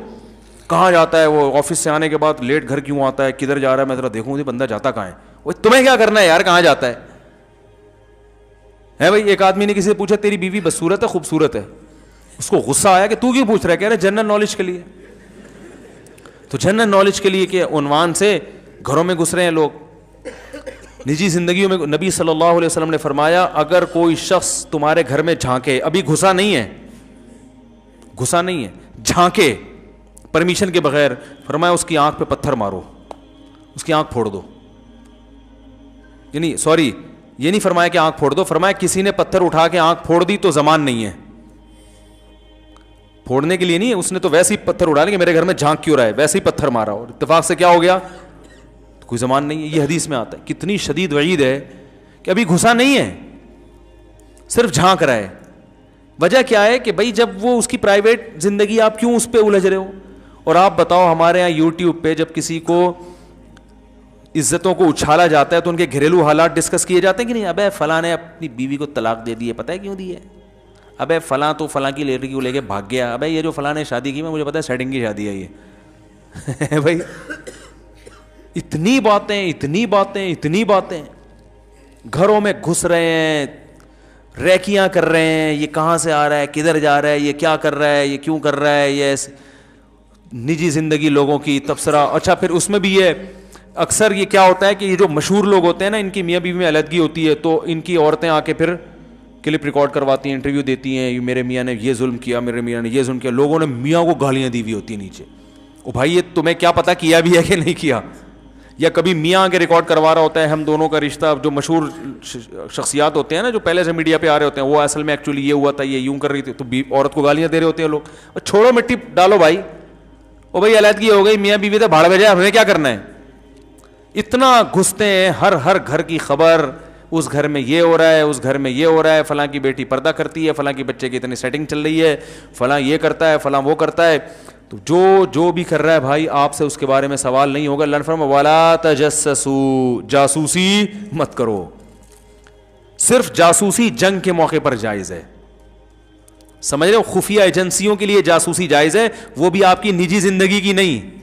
کہاں جاتا ہے وہ, آفس سے آنے کے بعد لیٹ گھر کیوں آتا ہے, کدھر جا رہا ہے, میں ذرا دیکھوں یہ بندہ جاتا کہاں ہے, وہ تمہیں کیا کرنا ہے یار, کہاں جاتا ہے بھائی. ایک آدمی نے کسی سے پوچھا تیری بیوی بدصورت ہے خوبصورت ہے, اس کو غصہ آیا کہ تو کیوں پوچھ رہا ہے, کہہ رہے جنرل نالج کے لیے. تو جنرل نالج کے لیے کہ عنوان سے گھروں میں گھس رہے ہیں لوگ, نجی زندگیوں میں. نبی صلی اللہ علیہ وسلم نے فرمایا اگر کوئی شخص تمہارے گھر میں جھانکے, ابھی گھسا نہیں ہے, گھسا نہیں ہے, جھانکے پرمیشن کے بغیر, فرمایا اس کی آنکھ پہ پتھر مارو, اس کی آنکھ پھوڑ دو. یعنی سوری, یہ نہیں فرمایا کہ آنکھ پھوڑ دو, فرمایا کسی نے پتھر اٹھا کے آنکھ پھوڑ دی تو زمان نہیں ہے, پھوڑنے کے لیے نہیں ہے, اس نے تو ویسے ہی پتھر اڑا لیا کہ میرے گھر میں جھانک کیوں رہا ہے, ویسے ہی پتھر مارا اور اتفاق سے کیا ہو گیا, کوئی زمان نہیں ہے. یہ حدیث میں آتا ہے. کتنی شدید وعید ہے کہ ابھی گھسا نہیں ہے, صرف جھانک رہا ہے. وجہ کیا ہے کہ بھائی جب وہ اس کی پرائیویٹ زندگی, آپ کیوں اس پہ الجھ رہے ہو. اور آپ بتاؤ ہمارے یہاں یوٹیوب پہ جب کسی کو عزتوں کو اچھالا جاتا ہے تو ان کے گھریلو حالات ڈسکس کیے جاتے ہیں کہ نہیں. ابے فلاں نے اپنی بیوی کو طلاق دے دی ہے, پتہ ہے کیوں دی ہے, ابے فلاں تو فلاں کی لیڈی کو لے کے بھاگ گیا, ابے یہ جو فلاں نے شادی کی, میں مجھے پتا ہے سیٹنگ کی شادی ہے یہ. بھائی اتنی باتیں, اتنی باتیں, اتنی باتیں, گھروں میں گھس رہے ہیں, ریکیاں کر رہے ہیں, یہ کہاں سے آ رہا ہے, کدھر جا رہا ہے, یہ کیا کر رہا ہے, یہ کیوں کر رہا ہے, یہ نجی زندگی لوگوں کی تبصرہ. اچھا پھر اس میں بھی یہ اکثر یہ کیا ہوتا ہے کہ یہ جو مشہور لوگ ہوتے ہیں نا, ان کی میاں بیوی میں علیحدگی ہوتی ہے تو ان کی عورتیں آ کے پھر کلپ ریکارڈ کرواتی ہیں, انٹرویو دیتی ہیں, میرے میاں نے یہ ظلم کیا, میرے میاں نے یہ ظلم کیا. لوگوں نے میاں کو گالیاں دی ہوئی ہوتی ہیں نیچے. او بھائی یہ تمہیں کیا پتا کیا بھی ہے کہ نہیں کیا, یا کبھی میاں کے ریکارڈ کروا رہا ہوتا ہے ہم دونوں کا رشتہ. جو مشہور شخصیات ہوتے ہیں نا جو پہلے سے میڈیا پہ آ رہے ہوتے ہیں, وہ اصل میں ایکچولی یہ ہوا تھا, یہ یوں کر رہی تھی, تو عورت کو گالیاں دے رہے ہوتے ہیں لوگ. چھوڑو مٹی ڈالو بھائی, او بھائی علیحدگی ہو گئی, میاں بیوی تو بھاڑ بجائے, ہمیں کیا کرنا ہے. اتنا گھستے ہیں, ہر گھر کی خبر, اس گھر میں یہ ہو رہا ہے, اس گھر میں یہ ہو رہا ہے, فلاں کی بیٹی پردہ کرتی ہے, فلاں کی بچے کی اتنی سیٹنگ چل رہی ہے, فلاں یہ کرتا ہے, فلاں وہ کرتا ہے. تو جو بھی کر رہا ہے بھائی, آپ سے اس کے بارے میں سوال نہیں ہوگا. اللہ نے فرمایا ولا تجسسوا, جاسوسی مت کرو. صرف جاسوسی جنگ کے موقع پر جائز ہے, سمجھ رہے ہو, خفیہ ایجنسیوں کے لیے جاسوسی جائز ہے, وہ بھی آپ کی نجی زندگی کی نہیں,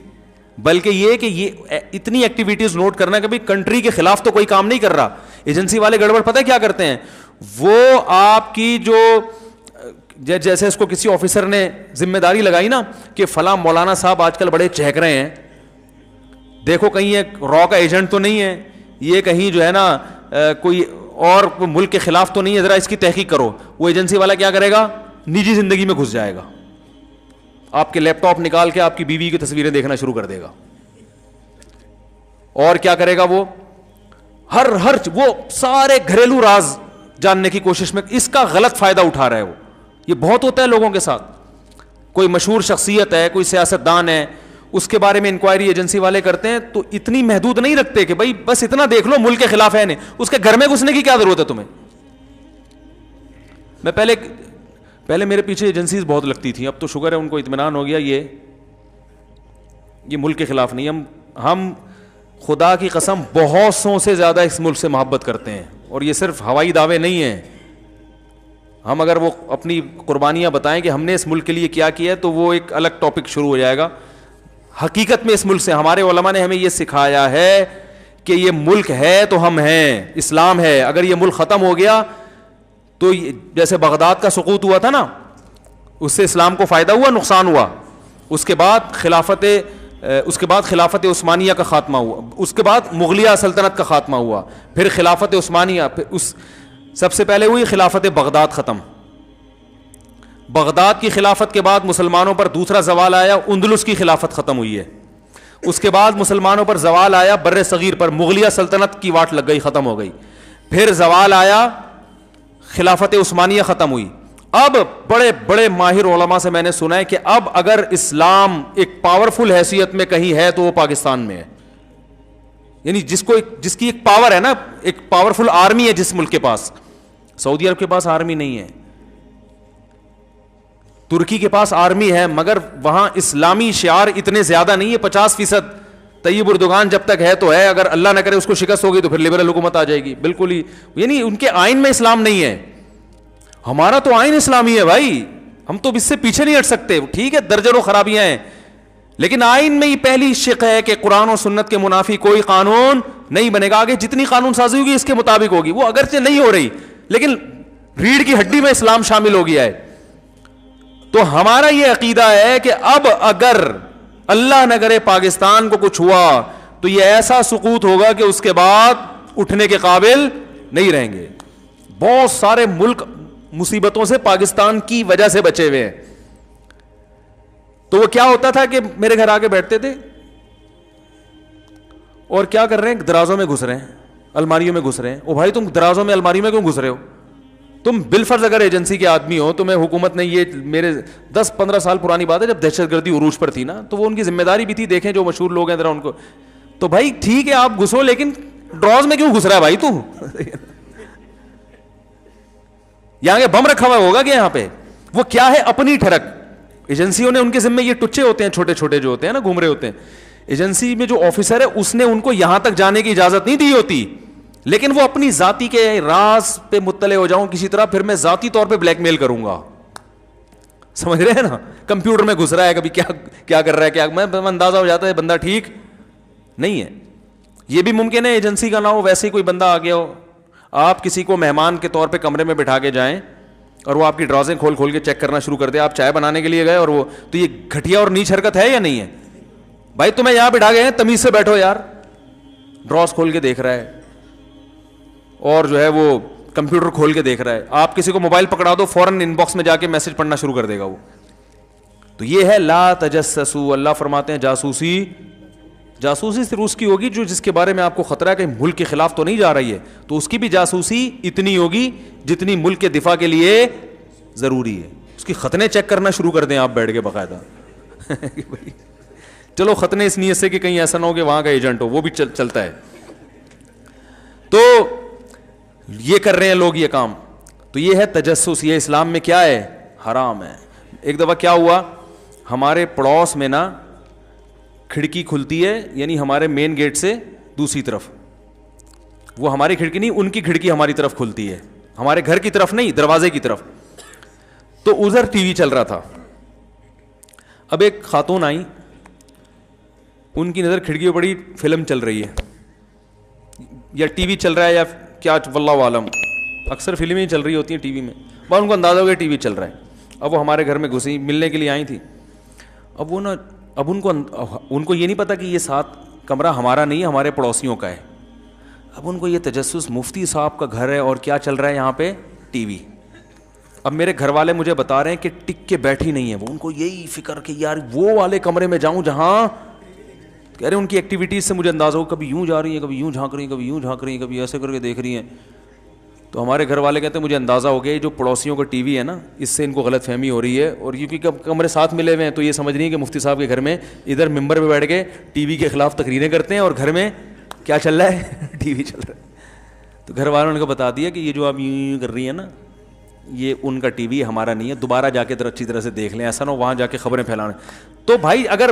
بلکہ یہ کہ یہ اتنی ایکٹیویٹیز نوٹ کرنا کہ بھائی کنٹری کے خلاف تو کوئی کام نہیں کر رہا. ایجنسی والے گڑبڑ پتہ ہے کیا کرتے ہیں, وہ آپ کی جو جیسے اس کو کسی آفیسر نے ذمہ داری لگائی نا کہ فلاں مولانا صاحب آج کل بڑے چہک رہے ہیں, دیکھو کہیں یہ را کا ایجنٹ تو نہیں ہے, یہ کہیں جو ہے نا کوئی اور ملک کے خلاف تو نہیں ہے, ذرا اس کی تحقیق کرو. وہ ایجنسی والا کیا کرے گا, نجی زندگی میں گھس جائے گا, آپ کے لیپ ٹاپ نکال کے آپ کی بیوی کی تصویریں دیکھنا شروع کر دے گا. اور کیا کرے گا, وہ ہر وہ سارے گھریلو راز جاننے کی کوشش میں اس کا غلط فائدہ اٹھا رہا ہے. وہ یہ بہت ہوتا ہے لوگوں کے ساتھ. کوئی مشہور شخصیت ہے, کوئی سیاستدان ہے, اس کے بارے میں انکوائری ایجنسی والے کرتے ہیں تو اتنی محدود نہیں رکھتے کہ بھائی بس اتنا دیکھ لو ملک کے خلاف ہے نہیں, اس کے گھر میں گھسنے کی کیا ضرورت ہے تمہیں. میں پہلے میرے پیچھے ایجنسیز بہت لگتی تھیں, اب تو شکر ہے ان کو اطمینان ہو گیا, یہ ملک کے خلاف نہیں. ہم خدا کی قسم بہت سو سے زیادہ اس ملک سے محبت کرتے ہیں, اور یہ صرف ہوائی دعوے نہیں ہیں. ہم اگر وہ اپنی قربانیاں بتائیں کہ ہم نے اس ملک کے لیے کیا کیا ہے تو وہ ایک الگ ٹاپک شروع ہو جائے گا. حقیقت میں اس ملک سے ہمارے علماء نے ہمیں یہ سکھایا ہے کہ یہ ملک ہے تو ہم ہیں, اسلام ہے. اگر یہ ملک ختم ہو گیا تو جیسے بغداد کا سقوط ہوا تھا نا, اس سے اسلام کو فائدہ ہوا, نقصان ہوا. اس کے بعد خلافت عثمانیہ کا خاتمہ ہوا, اس کے بعد مغلیہ سلطنت کا خاتمہ ہوا, پھر خلافت عثمانیہ, پھر سب سے پہلے ہوئی خلافت بغداد ختم. بغداد کی خلافت کے بعد مسلمانوں پر دوسرا زوال آیا, اندلس کی خلافت ختم ہوئی ہے. اس کے بعد مسلمانوں پر زوال آیا بر صغیر پر, مغلیہ سلطنت کی واٹ لگ گئی, ختم ہو گئی. پھر زوال آیا, خلافت عثمانیہ ختم ہوئی. اب بڑے بڑے ماہر علماء سے میں نے سنا ہے کہ اب اگر اسلام ایک پاورفل حیثیت میں کہیں ہے تو وہ پاکستان میں ہے. یعنی جس کی ایک پاور ہے نا, ایک پاورفل آرمی ہے جس ملک کے پاس. سعودی عرب کے پاس آرمی نہیں ہے, ترکی کے پاس آرمی ہے, مگر وہاں اسلامی شعار اتنے زیادہ نہیں ہے. 50% طیب اردگان جب تک ہے تو ہے, اگر اللہ نہ کرے اس کو شکست ہوگی تو پھر لبرل حکومت آ جائے گی. بالکل ہی, یعنی ان کے آئین میں اسلام نہیں ہے. ہمارا تو آئین اسلامی ہے بھائی, ہم تو اس سے پیچھے نہیں ہٹ سکتے. ٹھیک ہے درجنوں خرابیاں ہیں, لیکن آئین میں یہ پہلی شق ہے کہ قرآن و سنت کے منافی کوئی قانون نہیں بنے گا. آگے جتنی قانون سازی ہوگی اس کے مطابق ہوگی, وہ اگرچہ نہیں ہو رہی لیکن ریڑھ کی ہڈی میں اسلام شامل ہو گیا ہے. تو ہمارا یہ عقیدہ ہے کہ اب اگر اللہ نہ کرے پاکستان کو کچھ ہوا تو یہ ایسا سقوط ہوگا کہ اس کے بعد اٹھنے کے قابل نہیں رہیں گے. بہت سارے ملک مصیبتوں سے پاکستان کی وجہ سے بچے ہوئے ہیں. تو وہ کیا ہوتا تھا کہ میرے گھر آ کے بیٹھتے تھے اور کیا کر رہے ہیں, درازوں میں گھس رہے ہیں, الماریوں میں گھس رہے ہیں. او بھائی تم درازوں میں الماریوں میں کیوں گھس رہے ہو؟ تم بالفرض اگر ایجنسی کے آدمی ہو, تمہیں حکومت نے یہ, میرے 10-15 سال پرانی بات ہے جب دہشت گردی عروج پر تھی نا, تو وہ ان کی ذمہ داری بھی تھی, دیکھیں جو مشہور لوگ ہیں ذرا ان کو. تو بھائی ٹھیک ہے آپ گھسو, لیکن ڈراز میں کیوں گھس رہا ہے بھائی تو؟ یہاں کے بم رکھا ہوا ہوگا کہ یہاں پہ وہ کیا ہے, اپنی ٹھڑک. ایجنسیوں نے ان کے ذمہ یہ ٹچے ہوتے ہیں, چھوٹے چھوٹے جو ہوتے ہیں نا, گھوم رہے ہوتے ہیں. ایجنسی میں جو آفیسر ہے اس نے ان کو یہاں تک جانے کی اجازت نہیں دی ہوتی, لیکن وہ اپنی ذاتی کے راز پہ مطلع ہو جاؤں کسی طرح, پھر میں ذاتی طور پہ بلیک میل کروں گا. سمجھ رہے ہیں نا, کمپیوٹر میں گھس رہا ہے, کبھی کیا کر رہا ہے, کیا میں اندازہ ہو جاتا ہے بندہ ٹھیک نہیں ہے. یہ بھی ممکن ہے ایجنسی کا نہ ہو, ویسے ہی کوئی بندہ آ گیا ہو, آپ کسی کو مہمان کے طور پہ کمرے میں بٹھا کے جائیں اور وہ آپ کی ڈرازیں کھول کے چیک کرنا شروع کر دے. آپ چائے بنانے کے لیے گئے اور وہ, تو یہ گھٹیا اور نیچ حرکت ہے یا نہیں ہے بھائی؟ تمہیں یہاں بٹھا گئے ہیں, تمیز سے بیٹھو یار. ڈراز کھول کے دیکھ رہا ہے اور جو ہے وہ کمپیوٹر کھول کے دیکھ رہا ہے. آپ کسی کو موبائل پکڑا دو, فوراً ان باکس میں جا کے میسج پڑھنا شروع کر دے گا وہ. تو یہ ہے لا تجسسوا. اللہ فرماتے ہیں جاسوسی صرف اس کی ہوگی جو جس کے بارے میں آپ کو خطرہ ہے کہ ملک کے خلاف تو نہیں جا رہی ہے, تو اس کی بھی جاسوسی اتنی ہوگی جتنی ملک کے دفاع کے لیے ضروری ہے. اس کی ختنے چیک کرنا شروع کر دیں آپ بیٹھ کے باقاعدہ. چلو ختنے اس نیت سے کہ کہیں ایسا نہ ہو کہ وہاں کا ایجنٹ ہو, وہ بھی چلتا ہے. تو یہ کر رہے ہیں لوگ یہ کام. تو یہ ہے تجسس, یہ اسلام میں کیا ہے؟ حرام ہے. ایک دفعہ کیا ہوا, ہمارے پڑوس میں نا کھڑکی کھلتی ہے, یعنی ہمارے مین گیٹ سے دوسری طرف, وہ ہماری کھڑکی نہیں, ان کی کھڑکی ہماری طرف کھلتی ہے, ہمارے گھر کی طرف نہیں, دروازے کی طرف. تو ادھر ٹی وی چل رہا تھا. اب ایک خاتون آئی, ان کی نظر کھڑکی پہ پڑی, فلم چل رہی ہے یا ٹی وی چل رہا ہے یا کیا, واللہ عالم, اکثر فلمیں چل رہی ہوتی ہیں ٹی وی میں, بس ان کو اندازہ ہو گیا ٹی وی چل رہا ہے. اب وہ ہمارے گھر میں گھسی, ملنے کے لیے آئی تھی. اب وہ نا, اب ان کو یہ نہیں پتا کہ یہ ساتھ کمرہ ہمارا نہیں ہے, ہمارے پڑوسیوں کا ہے. اب ان کو یہ تجسس, مفتی صاحب کا گھر ہے اور کیا چل رہا ہے یہاں پہ, ٹی وی. اب میرے گھر والے مجھے بتا رہے ہیں کہ ٹک کے بیٹھی نہیں ہے وہ, ان کو یہی فکر کہ یار وہ والے کمرے میں جاؤں جہاں, کہہ رہے ہیں ان کی ایکٹیویٹیز سے مجھے اندازہ ہو, کبھی یوں جا رہی ہیں, کبھی یوں جھانک رہی ہیں, کبھی یوں جھانک رہی ہیں, کبھی ایسے کر کے دیکھ رہی ہیں. تو ہمارے گھر والے کہتے ہیں مجھے اندازہ ہو گیا جو پڑوسیوں کا ٹی وی ہے نا, اس سے ان کو غلط فہمی ہو رہی ہے, اور کیونکہ کمرے ساتھ ملے ہوئے ہیں تو یہ سمجھ رہی ہیں کہ مفتی صاحب کے گھر میں ادھر ممبر پہ بیٹھ کے ٹی وی کے خلاف تقریریں کرتے ہیں اور گھر میں کیا چل رہا ہے, ٹی وی چل رہا ہے. تو گھر والوں نے بتا دیا کہ یہ جو آپ یوں کر رہی ہیں نا, یہ ان کا ٹی وی ہمارا نہیں ہے, دوبارہ جا کے اچھی طرح سے دیکھ لیں, ایسا نہ ہو وہاں جا کے خبریں پھیلانے. تو بھائی اگر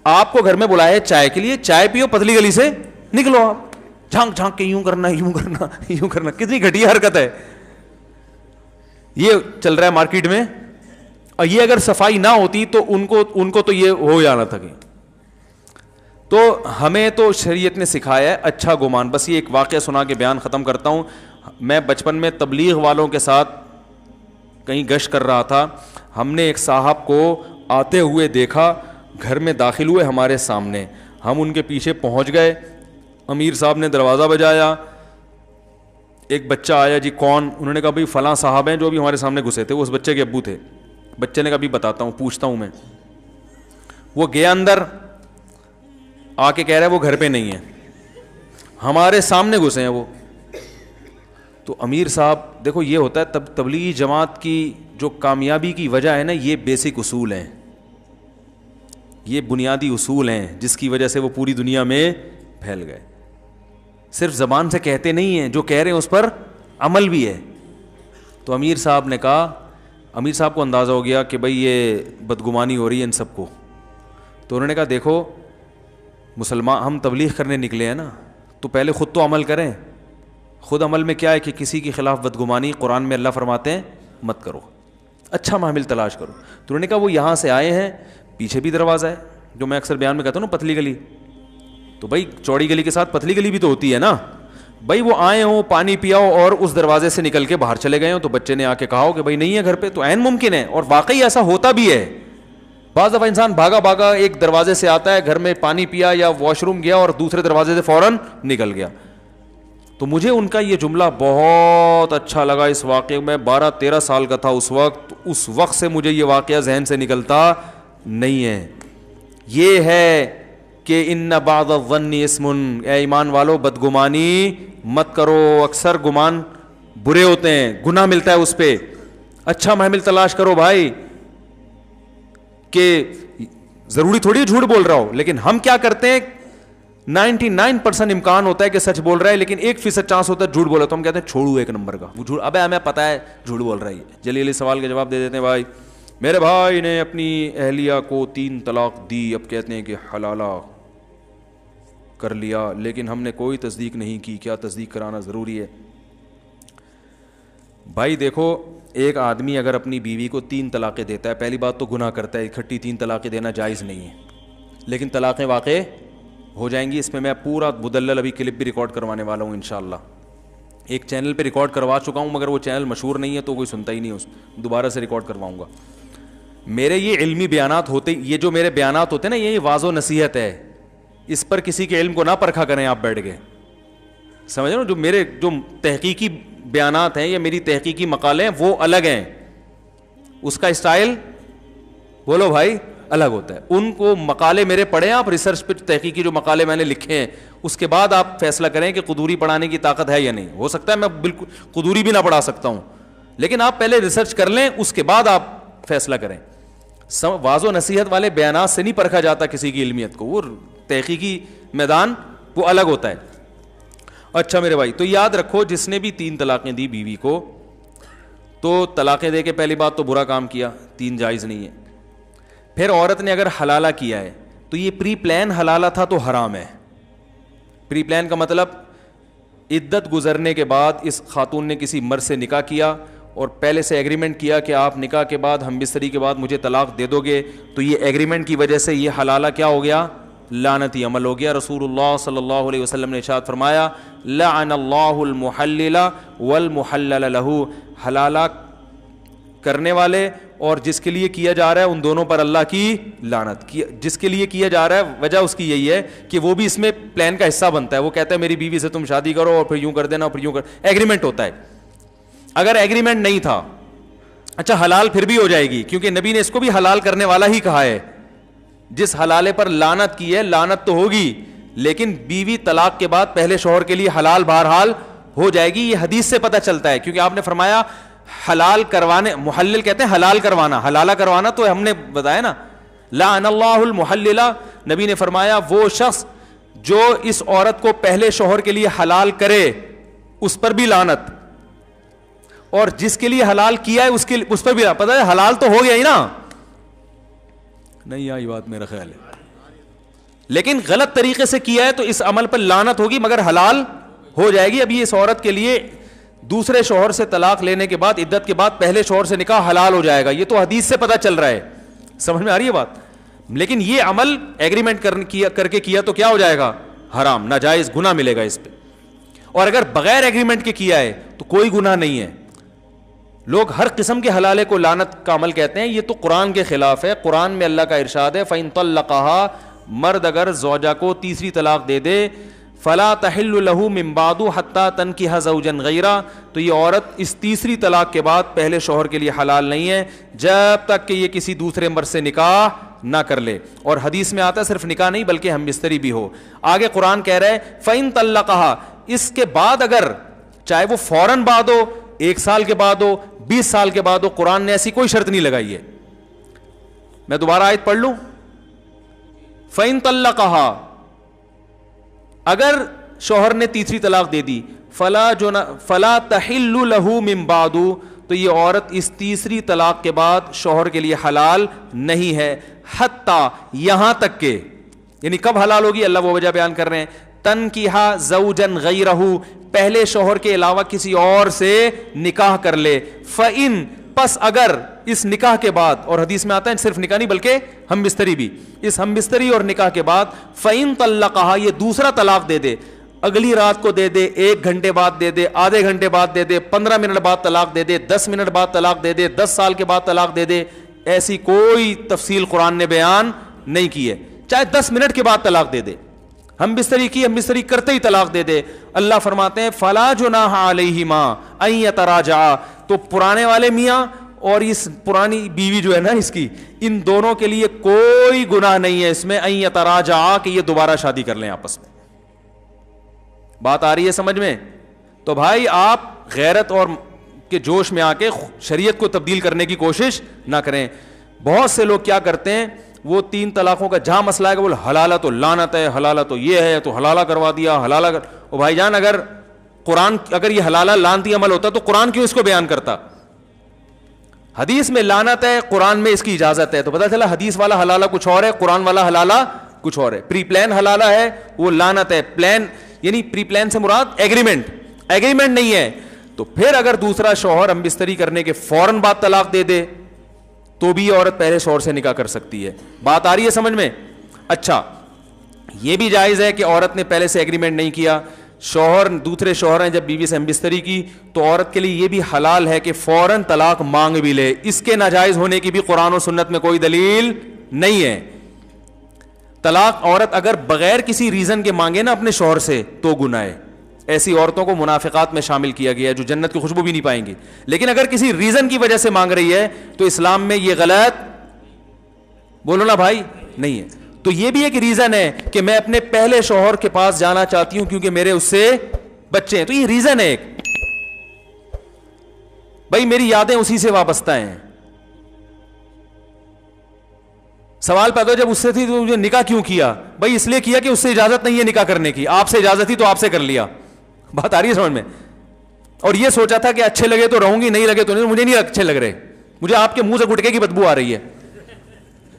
آپ کو گھر میں بلائے چائے کے لیے, چائے پیو, پتلی گلی سے نکلو, آپ جھانک جھانک کے یوں کرنا, یوں کرنا, یوں کرنا, کتنی گھٹیا حرکت ہے. یہ چل رہا ہے مارکیٹ میں, اور یہ اگر صفائی نہ ہوتی تو ان کو تو یہ ہو جانا تھا. کہ تو ہمیں تو شریعت نے سکھایا ہے اچھا گمان. بس یہ ایک واقعہ سنا کے بیان ختم کرتا ہوں. میں بچپن میں تبلیغ والوں کے ساتھ کہیں گشت کر رہا تھا, ہم نے ایک صاحب کو آتے ہوئے دیکھا, گھر میں داخل ہوئے ہمارے سامنے, ہم ان کے پیچھے پہنچ گئے, امیر صاحب نے دروازہ بجایا, ایک بچہ آیا, جی کون؟ انہوں نے کہا بھائی فلاں صاحب ہیں جو بھی ہمارے سامنے گھسے تھے. وہ اس بچے کے ابو تھے. بچے نے کہا بھی بتاتا ہوں, پوچھتا ہوں میں. وہ گیا اندر, آ کے کہہ رہا ہے وہ گھر پہ نہیں ہے, ہمارے سامنے گھسے ہیں وہ. تو امیر صاحب, دیکھو یہ ہوتا ہے تبلیغی جماعت کی جو کامیابی کی وجہ ہے نا, یہ بیسک اصول ہیں, یہ بنیادی اصول ہیں جس کی وجہ سے وہ پوری دنیا میں پھیل گئے. صرف زبان سے کہتے نہیں ہیں, جو کہہ رہے ہیں اس پر عمل بھی ہے. تو امیر صاحب نے کہا, امیر صاحب کو اندازہ ہو گیا کہ بھئی یہ بدگمانی ہو رہی ہے ان سب کو. تو انہوں نے کہا دیکھو مسلمان, ہم تبلیغ کرنے نکلے ہیں نا, تو پہلے خود تو عمل کریں. خود عمل میں کیا ہے کہ کسی کے خلاف بدگمانی, قرآن میں اللہ فرماتے ہیں مت کرو, اچھا محمل تلاش کرو. تو انہوں نے کہا وہ یہاں سے آئے ہیں, پیچھے بھی دروازہ ہے, جو میں اکثر بیان میں کہتا ہوں نا پتلی گلی, تو بھائی چوڑی گلی کے ساتھ پتلی گلی بھی تو ہوتی ہے نا. بھائی وہ آئے ہوں, پانی پیاؤ اور اس دروازے سے نکل کے باہر چلے گئے ہوں, تو بچے نے آ کے کہا ہو کہ بھائی نہیں ہے گھر پہ, تو عین ممکن ہے. اور واقعی ایسا ہوتا بھی ہے. بعض دفعہ انسان بھاگا بھاگا ایک دروازے سے آتا ہے, گھر میں پانی پیا یا واش روم گیا اور دوسرے دروازے سے فوراً نکل گیا. تو مجھے ان کا یہ جملہ بہت اچھا لگا اس واقعے میں. 12-13 سال کا تھا اس وقت سے مجھے یہ واقعہ ذہن سے نکلتا نہیں ہے. یہ ہے کہ ان بعض الظن اسم, اے ایمان والو بدگمانی مت کرو, اکثر گمان برے ہوتے ہیں, گناہ ملتا ہے اس پہ. اچھا محمل تلاش کرو بھائی, کہ ضروری تھوڑی جھوٹ بول رہا ہو, لیکن ہم کیا کرتے ہیں 99% امکان ہوتا ہے کہ سچ بول رہا ہے, لیکن 1% چانس ہوتا ہے جھوٹ بولا, تو ہم کہتے ہیں چھوڑو ایک نمبر کا وہ جھوٹ, ابے ہمیں پتا ہے جھوٹ بول رہا ہے. جلدی جلدی سوال کا جواب دے دیتے ہیں. بھائی میرے بھائی نے اپنی اہلیہ کو 3 طلاق دی, اب کہتے ہیں کہ حلالہ کر لیا, لیکن ہم نے کوئی تصدیق نہیں کی. کیا تصدیق کرانا ضروری ہے؟ بھائی دیکھو, ایک آدمی اگر اپنی بیوی کو 3 طلاقیں دیتا ہے, پہلی بات تو گناہ کرتا ہے, اکٹھی 3 طلاقیں دینا جائز نہیں ہے, لیکن طلاقیں واقع ہو جائیں گی. اس میں پورا مدلل ابھی کلپ بھی ریکارڈ کروانے والا ہوں انشاءاللہ. ایک چینل پہ ریکارڈ کروا چکا ہوں, مگر وہ چینل مشہور نہیں ہے تو کوئی سنتا ہی نہیں, دوبارہ سے ریکارڈ کرواؤں گا. میرے یہ علمی بیانات ہوتے, یہ جو میرے بیانات ہوتے ہیں نا, یہ واضح و نصیحت ہے, اس پر کسی کے علم کو نہ پرکھا کریں آپ بیٹھ کے, سمجھ رہے ہو. جو میرے جو تحقیقی بیانات ہیں یا میری تحقیقی مقالے ہیں وہ الگ ہیں, اس کا اسٹائل بولو بھائی الگ ہوتا ہے. ان کو مقالے میرے پڑھیں آپ, ریسرچ پہ تحقیقی جو مقالے میں نے لکھے ہیں, اس کے بعد آپ فیصلہ کریں کہ قدوری پڑھانے کی طاقت ہے یا نہیں. ہو سکتا ہے میں بالکل قدوری بھی نہ پڑھا سکتا ہوں, لیکن آپ پہلے ریسرچ کر لیں, اس کے بعد آپ فیصلہ کریں. واضح و نصیحت والے بیانات سے نہیں پرکھا جاتا کسی کی علمیت کو, وہ تحقیقی میدان وہ الگ ہوتا ہے. اچھا میرے بھائی, تو یاد رکھو جس نے بھی 3 طلاقیں دی بیوی کو, تو طلاقیں دے کے پہلی بات تو برا کام کیا, 3 جائز نہیں ہے. پھر عورت نے اگر حلالہ کیا ہے تو یہ پری پلان حلالہ تھا تو حرام ہے. پری پلان کا مطلب عدت گزرنے کے بعد اس خاتون نے کسی مرد سے نکاح کیا اور پہلے سے ایگریمنٹ کیا کہ آپ نکاح کے بعد ہم بستری کے بعد مجھے طلاق دے دو گے, تو یہ ایگریمنٹ کی وجہ سے یہ حلالہ کیا ہو گیا؟ لعنتی عمل ہو گیا. رسول اللہ صلی اللہ علیہ وسلم نے ارشاد فرمایا لعن اللہ المحلل والمحلل له, حلالہ کرنے والے اور جس کے لیے کیا جا رہا ہے ان دونوں پر اللہ کی لعنت. جس کے لیے کیا جا رہا ہے وجہ اس کی یہی ہے کہ وہ بھی اس میں پلان کا حصہ بنتا ہے. وہ کہتا ہے میری بیوی سے تم شادی کرو اور پھر یوں کر دینا اور پھر یوں کر, ایگریمنٹ ہوتا ہے. اگر ایگریمنٹ نہیں تھا, اچھا حلال پھر بھی ہو جائے گی, کیونکہ نبی نے اس کو بھی حلال کرنے والا ہی کہا ہے. جس حلالے پر لعنت کی ہے لعنت تو ہوگی, لیکن بیوی طلاق کے بعد پہلے شوہر کے لیے حلال بہرحال ہو جائے گی. یہ حدیث سے پتہ چلتا ہے, کیونکہ آپ نے فرمایا حلال کروانے, محلل کہتے ہیں حلال کروانا, حلالہ کروانا تو ہم نے بتایا نا, لعن اللہ المحلل, نبی نے فرمایا وہ شخص جو اس عورت کو پہلے شوہر کے لیے حلال کرے اس پر بھی لعنت, اور جس کے لیے حلال کیا ہے اس پر بھی. پتہ ہے حلال تو ہو گیا ہی نا, نہیں آئی بات میرا خیال ہے, لیکن غلط طریقے سے کیا ہے تو اس عمل پر لعنت ہوگی مگر حلال ہو جائے گی. ابھی اس عورت کے لیے دوسرے شوہر سے طلاق لینے کے بعد عدت کے بعد پہلے شوہر سے نکاح حلال ہو جائے گا, یہ تو حدیث سے پتہ چل رہا ہے. سمجھ میں آ رہی ہے بات؟ لیکن یہ عمل ایگریمنٹ کر کے کیا تو کیا ہو جائے گا؟ حرام, ناجائز, گناہ ملے گا اس پہ. اور اگر بغیر ایگریمنٹ کے کیا ہے تو کوئی گناہ نہیں ہے. لوگ ہر قسم کے حلالے کو لعنت کا عمل کہتے ہیں, یہ تو قرآن کے خلاف ہے. قرآن میں اللہ کا ارشاد ہے فَإِن طَلَّقَهَا, مرد اگر زوجہ کو تیسری طلاق دے دے, فَلَا تَحِلُّ لَهُ مِن بَعْدُ حَتَّى تَنكِحَ زَوْجًا غَيْرَهُ, تو یہ عورت اس تیسری طلاق کے بعد پہلے شوہر کے لیے حلال نہیں ہے جب تک کہ یہ کسی دوسرے مرد سے نکاح نہ کر لے. اور حدیث میں آتا ہے صرف نکاح نہیں بلکہ ہم بستری بھی ہو. آگے قرآن کہہ رہا ہے فَإِن طَلَّقَهَا, اس کے بعد اگر چاہے وہ فوراً بعد ہو, 1 سال کے بعد ہو, 20 سال کے بعد ہو, قرآن نے ایسی کوئی شرط نہیں لگائی ہے. میں دوبارہ آیت پڑھ لوں, فَإِن طَلَّقَهَا, اگر شوہر نے تیسری طلاق دے دی, فلا تحل له من بعد, تو یہ عورت اس تیسری طلاق کے بعد شوہر کے لیے حلال نہیں ہے, حتیٰ, یہاں تک کہ, یعنی کب حلال ہوگی اللہ وہ وجہ بیان کر رہے ہیں, تنکیحا زوجن غیرہ, پہلے شوہر کے علاوہ کسی اور سے نکاح کر لے. فَإِن, پس اگر اس نکاح کے بعد, اور حدیث میں آتا ہے صرف نکاح نہیں بلکہ ہم بستری بھی, اس ہم بستری اور نکاح کے بعد فَإِن طَلَّقَهَا, یہ دوسرا طلاق دے دے, اگلی رات کو دے دے, 1 گھنٹے بعد دے دے, آدھے گھنٹے بعد دے دے, 15 منٹ بعد طلاق دے دے, 10 منٹ بعد طلاق دے دے, 10 سال کے بعد طلاق دے دے, ایسی کوئی تفصیل قرآن نے بیان نہیں کی ہے. چاہے 10 منٹ کے بعد طلاق دے دے, ہم بستری کی, ہم بستری کرتے ہی طلاق دے دے, اللہ فرماتے ہیں فَلَا جُنَاحَ عَلَيْهِمَا أَن يَتَرَاجَعَا, تو پرانے والے میاں اور اس پرانی بیوی جو ہے نا اس کی, ان دونوں کے لیے کوئی گناہ نہیں ہے اس میں, أَن يَتَرَاجَعَا, کہ یہ دوبارہ شادی کر لیں آپس میں. بات آ رہی ہے سمجھ میں؟ تو بھائی آپ غیرت اور کے جوش میں آ کے شریعت کو تبدیل کرنے کی کوشش نہ کریں. بہت سے لوگ کیا کرتے ہیں, وہ 3 طلاقوں کا جہاں مسئلہ ہے کہ بول حلالہ تو لعنت ہے, حلالہ تو یہ ہے, تو حلالہ کروا دیا, حلالہ کر. او بھائی جان, اگر قرآن, اگر یہ حلالہ لعنتی عمل ہوتا تو قرآن کیوں اس کو بیان کرتا؟ حدیث میں لعنت ہے, قرآن میں اس کی اجازت ہے, تو پتہ چلا حدیث والا حلالہ کچھ اور ہے, قرآن والا حلالہ کچھ اور ہے. پری پلان حلالہ ہے, وہ لعنت ہے. پلان یعنی پری پلان سے مراد ایگریمنٹ, ایگریمنٹ نہیں ہے. تو پھر اگر دوسرا شوہر ہم بستری کرنے کے فوراً بعد طلاق دے دے تو بھی عورت پہلے شوہر سے نکاح کر سکتی ہے. بات آ رہی ہے سمجھ میں؟ اچھا, یہ بھی جائز ہے کہ عورت نے پہلے سے ایگریمنٹ نہیں کیا, شوہر دوسرے شوہر ہیں جب بیوی سے ہم بستری کی, تو عورت کے لیے یہ بھی حلال ہے کہ فوراً طلاق مانگ بھی لے. اس کے ناجائز ہونے کی بھی قرآن و سنت میں کوئی دلیل نہیں ہے. طلاق عورت اگر بغیر کسی ریزن کے مانگے نا اپنے شوہر سے تو گناہ ہے. ایسی عورتوں کو منافقات میں شامل کیا گیا ہے جو جنت کی خوشبو بھی نہیں پائیں گی. لیکن اگر کسی ریزن کی وجہ سے مانگ رہی ہے تو اسلام میں یہ غلط, بولو نا بھائی, نہیں ہے. تو یہ بھی ایک ریزن ہے کہ میں اپنے پہلے شوہر کے پاس جانا چاہتی ہوں کیونکہ میرے اس سے بچے ہیں, تو یہ ریزن ہے ایک. بھائی میری یادیں اسی سے وابستہ ہیں. سوال پیدا ہو جب اس سے تھی تو نکاح کیوں کیا؟ بھائی اس لیے کیا کہ اس سے اجازت نہیں ہے نکاح کرنے کی, آپ سے اجازت تھی تو آپ سے کر لیا. بات آ رہی ہے سمجھ میں؟ اور یہ سوچا تھا کہ اچھے لگے تو رہوں گی, نہیں لگے تو نہیں, مجھے نہیں اچھے لگ رہے, مجھے آپ کے منہ سے گٹکے کی بدبو آ رہی ہے,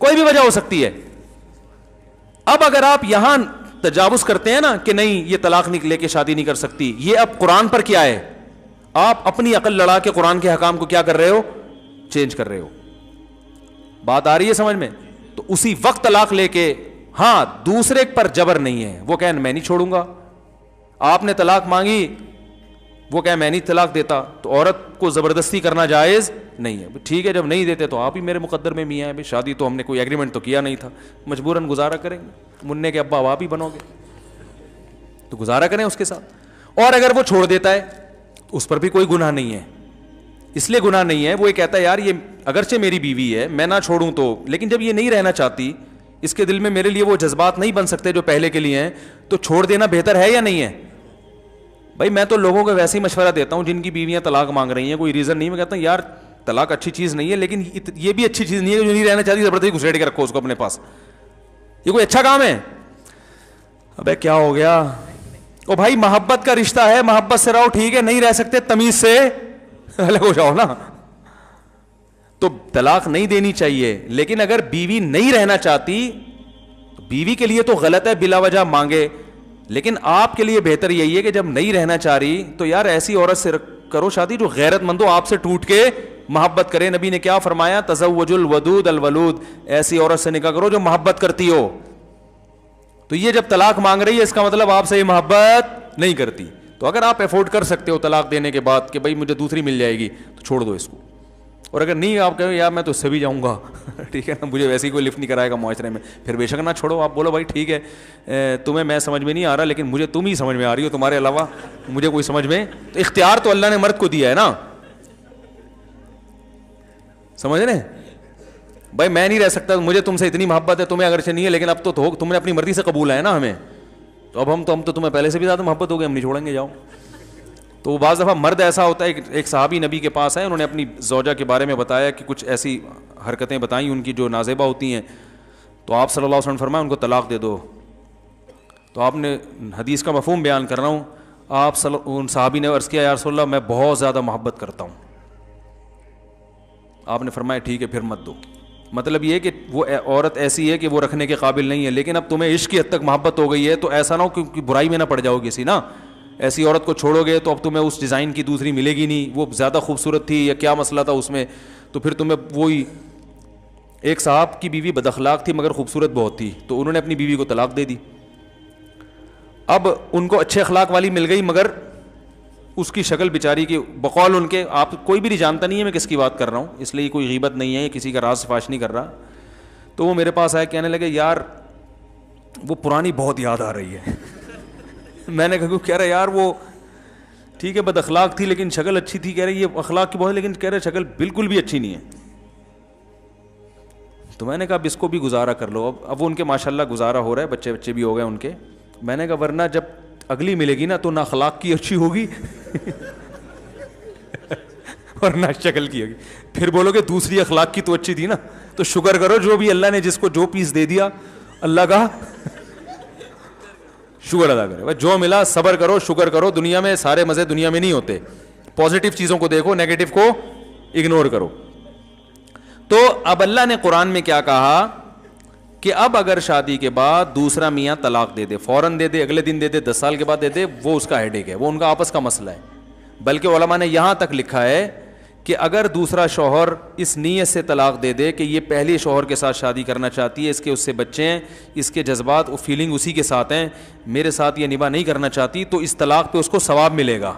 کوئی بھی وجہ ہو سکتی ہے. اب اگر آپ یہاں تجاوز کرتے ہیں نا کہ نہیں یہ طلاق لے کے شادی نہیں کر سکتی, یہ اب قرآن پر کیا ہے, آپ اپنی عقل لڑا کے قرآن کے حکام کو کیا کر رہے ہو, چینج کر رہے ہو. بات آ رہی ہے سمجھ میں؟ تو اسی وقت طلاق لے کے, ہاں دوسرے پر جبر نہیں ہے, وہ کہیں میں نہیں چھوڑوں گا. آپ نے طلاق مانگی, وہ کہیں میں نہیں طلاق دیتا, تو عورت کو زبردستی کرنا جائز نہیں ہے. ٹھیک ہے, جب نہیں دیتے تو آپ ہی میرے مقدر میں میاں ہیں, شادی تو ہم نے کوئی ایگریمنٹ تو کیا نہیں تھا, مجبوراً گزارا کریں گے, مننے کے ابا اب آپ ہی بنو گے تو گزارا کریں اس کے ساتھ. اور اگر وہ چھوڑ دیتا ہے اس پر بھی کوئی گناہ نہیں ہے. اس لیے گناہ نہیں ہے, وہ یہ کہتا ہے یار یہ اگرچہ میری بیوی ہے, میں نہ چھوڑوں تو, لیکن جب یہ نہیں رہنا چاہتی, اس کے دل میں میرے لیے وہ جذبات نہیں بن سکتے جو پہلے کے لیے ہیں, تو چھوڑ دینا بہتر ہے یا نہیں ہے؟ بھائی میں تو لوگوں کو ویسے ہی مشورہ دیتا ہوں جن کی بیویاں طلاق مانگ رہی ہیں, کوئی ریزن نہیں, میں کہتا ہوں یار طلاق اچھی چیز نہیں ہے, لیکن یہ بھی اچھی چیز نہیں ہے جو نہیں رہنا چاہتی زبردستی گھسیٹ کے رکھو اس کو اپنے پاس, یہ کوئی اچھا کام ہے؟ ابے کیا ہو گیا, او بھائی محبت کا رشتہ ہے, محبت سے رہو, ٹھیک ہے, نہیں رہ سکتے تمیز سے الگ ہو جاؤ نا. تو طلاق نہیں دینی چاہیے, لیکن اگر بیوی نہیں رہنا چاہتی, بیوی کے لیے تو غلط ہے بلا وجہ مانگے, لیکن آپ کے لیے بہتر یہی ہے کہ جب نہیں رہنا چاہ رہی تو یار ایسی عورت سے کرو شادی جو غیرت مند ہو, آپ سے ٹوٹ کے محبت کرے. نبی نے کیا فرمایا, تزوج الودود الولود, ایسی عورت سے نکاح کرو جو محبت کرتی ہو. تو یہ جب طلاق مانگ رہی ہے اس کا مطلب آپ سے یہ محبت نہیں کرتی. تو اگر آپ افورڈ کر سکتے ہو طلاق دینے کے بعد کہ بھائی مجھے دوسری مل جائے گی تو چھوڑ دو اس کو, اور اگر نہیں آپ کہیں یار میں تو اس سے بھی جاؤں گا ٹھیک ہے نا, مجھے ویسے ہی کوئی لفٹ نہیں کرائے گا معاشرے میں, پھر بے شک نہ چھوڑو. آپ بولو بھائی ٹھیک ہے تمہیں میں سمجھ میں نہیں آ رہا, لیکن مجھے تم ہی سمجھ میں آ رہی ہو, تمہارے علاوہ مجھے کوئی سمجھ میں, تو اختیار تو اللہ نے مرد کو دیا ہے نا, سمجھ رہے بھائی میں نہیں رہ سکتا, مجھے تم سے اتنی محبت ہے, تمہیں اگرچہ نہیں ہے, لیکن اب تو تم نے اپنی مرضی سے قبول ہے نا ہمیں, تو اب ہم تو تمہیں پہلے سے بھی زیادہ محبت ہو گئی, ہم نہیں چھوڑیں گے, جاؤ. تو بعض دفعہ مرد ایسا ہوتا ہے, ایک صحابی نبی کے پاس آئے, انہوں نے اپنی زوجہ کے بارے میں بتایا کہ کچھ ایسی حرکتیں بتائیں ان کی جو نازیبہ ہوتی ہیں, تو آپ صلی اللہ علیہ وسلم فرمایا ان کو طلاق دے دو. تو آپ نے حدیث کا مفہوم بیان کر رہا ہوں, آپ ان صحابی نے عرض کیا یا رسول اللہ میں بہت زیادہ محبت کرتا ہوں. آپ نے فرمایا ٹھیک ہے پھر مت دو. مطلب یہ کہ وہ عورت ایسی ہے کہ وہ رکھنے کے قابل نہیں ہے, لیکن اب تمہیں عشق کی حد تک محبت ہو گئی ہے, تو ایسا نہ ہو کہ برائی میں نہ پڑ جاؤ کسی نا, ایسی عورت کو چھوڑو گے تو اب تمہیں اس ڈیزائن کی دوسری ملے گی نہیں, وہ زیادہ خوبصورت تھی یا کیا مسئلہ تھا اس میں, تو پھر تمہیں وہی. ایک صاحب کی بیوی بد اخلاق تھی مگر خوبصورت بہت تھی, تو انہوں نے اپنی بیوی کو طلاق دے دی. اب ان کو اچھے اخلاق والی مل گئی, مگر اس کی شکل بیچاری کی بقول ان کے, آپ کوئی بھی نہیں جانتا نہیں ہے میں کس کی بات کر رہا ہوں, اس لیے کوئی غیبت نہیں ہے, کسی کا راز فاش نہیں کر رہا. تو وہ میرے پاس آئے, کہنے لگے یار وہ پرانی بہت یاد آ رہی ہے. میں نے کہا کہہ رہا یار وہ ٹھیک ہے بد اخلاق تھی لیکن شکل اچھی تھی. کہہ رہے یہ اخلاق کی بہت, لیکن کہہ رہے شکل بالکل بھی اچھی نہیں ہے. تو میں نے کہا اب اس کو بھی گزارا کر لو. اب وہ ان کے ماشاءاللہ گزارا ہو رہا ہے, بچے بھی ہو گئے ان کے. میں نے کہا ورنہ جب اگلی ملے گی نا تو نہ اخلاق کی اچھی ہوگی اور نہ شکل کی ہوگی, پھر بولو گے دوسری اخلاق کی تو اچھی تھی نا. تو شکر کرو جو بھی اللہ نے جس کو جو پیس دے دیا اللہ کا شکر ادا کرے. جو ملا صبر کرو, شکر کرو. دنیا میں سارے مزے دنیا میں نہیں ہوتے, پازیٹیو چیزوں کو دیکھو, نیگیٹو کو اگنور کرو. تو اب اللہ نے قرآن میں کیا کہا کہ اب اگر شادی کے بعد دوسرا میاں طلاق دے دے, فوراً دے دے, اگلے دن دے دے, 10 سال کے بعد دے دے, وہ اس کا ہیڈیک ہے, وہ ان کا آپس کا مسئلہ ہے. بلکہ علماء نے یہاں تک لکھا ہے کہ اگر دوسرا شوہر اس نیت سے طلاق دے دے کہ یہ پہلے شوہر کے ساتھ شادی کرنا چاہتی ہے, اس کے اس سے بچے ہیں, اس کے جذبات و فیلنگ اسی کے ساتھ ہیں, میرے ساتھ یہ نباہ نہیں کرنا چاہتی, تو اس طلاق پہ اس کو ثواب ملے گا.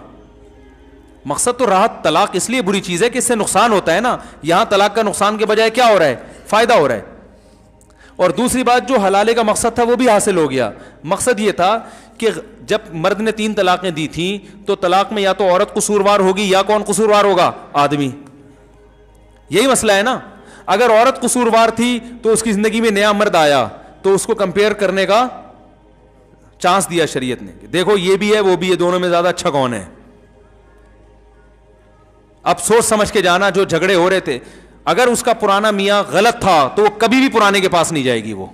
مقصد تو راحت, طلاق اس لیے بری چیز ہے کہ اس سے نقصان ہوتا ہے نا. یہاں طلاق کا نقصان کے بجائے کیا ہو رہا ہے, فائدہ ہو رہا ہے. اور دوسری بات جو حلالے کا مقصد تھا وہ بھی حاصل ہو گیا. مقصد یہ تھا کہ جب مرد نے 3 طلاقیں دی تھیں تو طلاق میں یا تو عورت قصوروار ہوگی یا کون قصوروار ہوگا, آدمی. یہی مسئلہ ہے نا. اگر عورت قصوروار تھی تو اس کی زندگی میں نیا مرد آیا تو اس کو کمپیئر کرنے کا چانس دیا شریعت نے, دیکھو یہ بھی ہے وہ بھی ہے, دونوں میں زیادہ اچھا کون ہے. اب سوچ سمجھ کے جانا. جو جھگڑے ہو رہے تھے, اگر اس کا پرانا میاں غلط تھا تو وہ کبھی بھی پرانے کے پاس نہیں جائے گی. وہ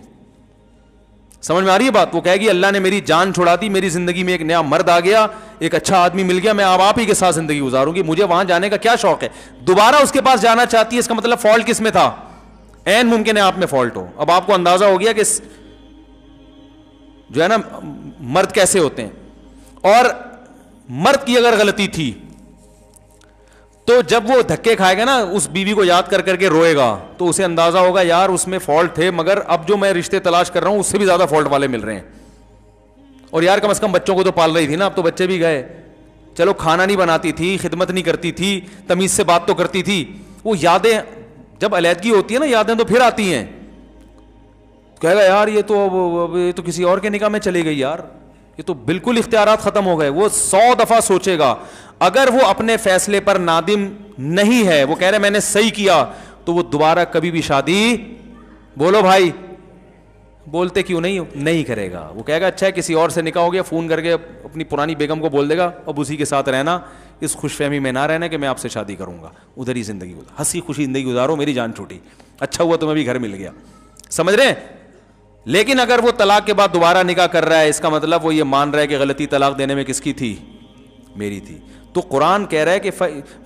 سمجھ میں آ رہی ہے بات؟ وہ کہے گی اللہ نے میری جان چھڑا دی, میری زندگی میں ایک نیا مرد آ گیا, ایک اچھا آدمی مل گیا, میں اب آپ ہی کے ساتھ زندگی گزاروں گی, مجھے وہاں جانے کا کیا شوق ہے. دوبارہ اس کے پاس جانا چاہتی ہے, اس کا مطلب فالٹ کس میں تھا؟ عین ممکن ہے آپ میں فالٹ ہو. اب آپ کو اندازہ ہو گیا کہ جو ہے نا مرد کیسے ہوتے ہیں. اور مرد کی اگر غلطی تھی تو جب وہ دھکے کھائے گا نا اس بیوی کو یاد کر کر کے روئے گا, تو اسے اندازہ ہوگا یار اس میں فالٹ تھے, مگر اب جو میں رشتے تلاش کر رہا ہوں اس سے بھی زیادہ فالٹ والے مل رہے ہیں. اور یار کم از کم بچوں کو تو پال رہی تھی نا, اب تو بچے بھی گئے, چلو کھانا نہیں بناتی تھی, خدمت نہیں کرتی تھی, تمیز سے بات تو کرتی تھی. وہ یادیں جب علیحدگی ہوتی ہے نا, یادیں تو پھر آتی ہیں. کہے گا یار یہ تو کسی اور کے نکاح میں چلی گئی یار, یہ تو بالکل اختیارات ختم ہو گئے. وہ 100 دفعہ سوچے گا. اگر وہ اپنے فیصلے پر نادم نہیں ہے, وہ کہہ رہے میں نے صحیح کیا, تو وہ دوبارہ کبھی بھی شادی, بولو بھائی, بولتے کیوں نہیں کرے گا. وہ کہے گا اچھا ہے کسی اور سے نکاح ہو گیا, فون کر کے اپنی پرانی بیگم کو بول دے گا اب اسی کے ساتھ رہنا, اس خوش فہمی میں نہ رہنا کہ میں آپ سے شادی کروں گا, ادھر ہی زندگی ہنسی خوشی زندگی گزارو, میری جان چھوٹی, اچھا ہوا تمہیں بھی گھر مل گیا. سمجھ رہے ہیں؟ لیکن اگر وہ طلاق کے بعد دوبارہ نکاح کر رہا ہے, اس کا مطلب وہ یہ مان رہا ہے کہ غلطی طلاق دینے میں کس کی تھی؟ میری تھی. تو قرآن کہہ رہا ہے کہ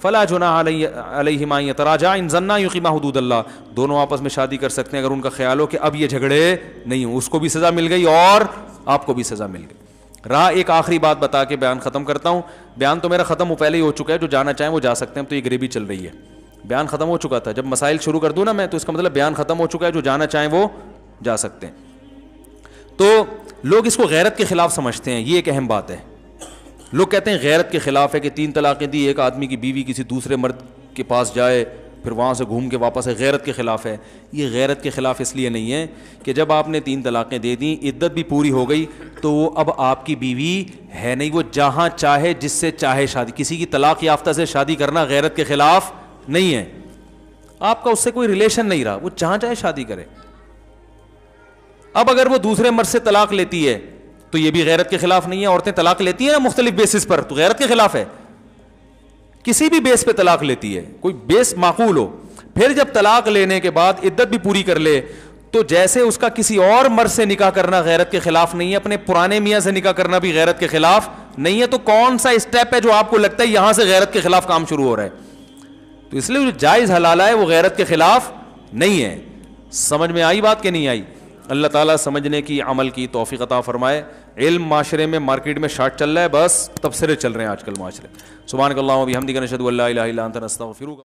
فلا جناح علیہما ان یتراجعا ان ظنا یقیما حدود اللہ, دونوں آپس میں شادی کر سکتے ہیں اگر ان کا خیال ہو کہ اب یہ جھگڑے نہیں ہوں. اس کو بھی سزا مل گئی اور آپ کو بھی سزا مل گئی. رہا ایک آخری بات بتا کے بیان ختم کرتا ہوں. بیان تو میرا ختم ہو پہلے ہی ہو چکا ہے, جو جانا چاہیں وہ جا سکتے ہیں. تو یہ گریبی چل رہی ہے, بیان ختم ہو چکا تھا. جب مسائل شروع کر دوں نا میں, تو اس کا مطلب بیان ختم ہو چکا ہے, جو جانا چاہیں وہ جا سکتے ہیں. تو لوگ اس کو غیرت کے خلاف سمجھتے ہیں, یہ ایک اہم بات ہے. لوگ کہتے ہیں غیرت کے خلاف ہے کہ 3 طلاقیں دی, ایک آدمی کی بیوی کسی دوسرے مرد کے پاس جائے پھر وہاں سے گھوم کے واپس ہے, غیرت کے خلاف ہے. یہ غیرت کے خلاف اس لیے نہیں ہے کہ جب آپ نے 3 طلاقیں دے دیں, عدت بھی پوری ہو گئی, تو وہ اب آپ کی بیوی ہے نہیں. وہ جہاں چاہے جس سے چاہے شادی, کسی کی طلاق یافتہ سے شادی کرنا غیرت کے خلاف نہیں ہے. آپ کا اس سے کوئی ریلیشن نہیں رہا, وہ جہاں چاہے شادی کرے. اب اگر وہ دوسرے مرد سے طلاق لیتی ہے تو یہ بھی غیرت کے خلاف نہیں ہے. عورتیں طلاق لیتی ہیں نا مختلف بیسس پر, تو غیرت کے خلاف ہے. کسی بھی بیس پہ طلاق لیتی ہے, کوئی بیس معقول ہو, پھر جب طلاق لینے کے بعد عدت بھی پوری کر لے, تو جیسے اس کا کسی اور مرد سے نکاح کرنا غیرت کے خلاف نہیں ہے, اپنے پرانے میاں سے نکاح کرنا بھی غیرت کے خلاف نہیں ہے. تو کون سا اسٹیپ ہے جو آپ کو لگتا ہے یہاں سے غیرت کے خلاف کام شروع ہو رہا ہے؟ تو اس لیے جو جائز حلالہ ہے وہ غیرت کے خلاف نہیں ہے. سمجھ میں آئی بات کہ نہیں آئی؟ اللہ تعالیٰ سمجھنے کی عمل کی توفیق عطا فرمائے. علم معاشرے میں مارکیٹ میں شارٹ چل رہا ہے, بس تبصرے چل رہے ہیں آج کل معاشرے. سبحانک اللہم و بحمدک نشہد ان لا الہ الا انت نستغفرک.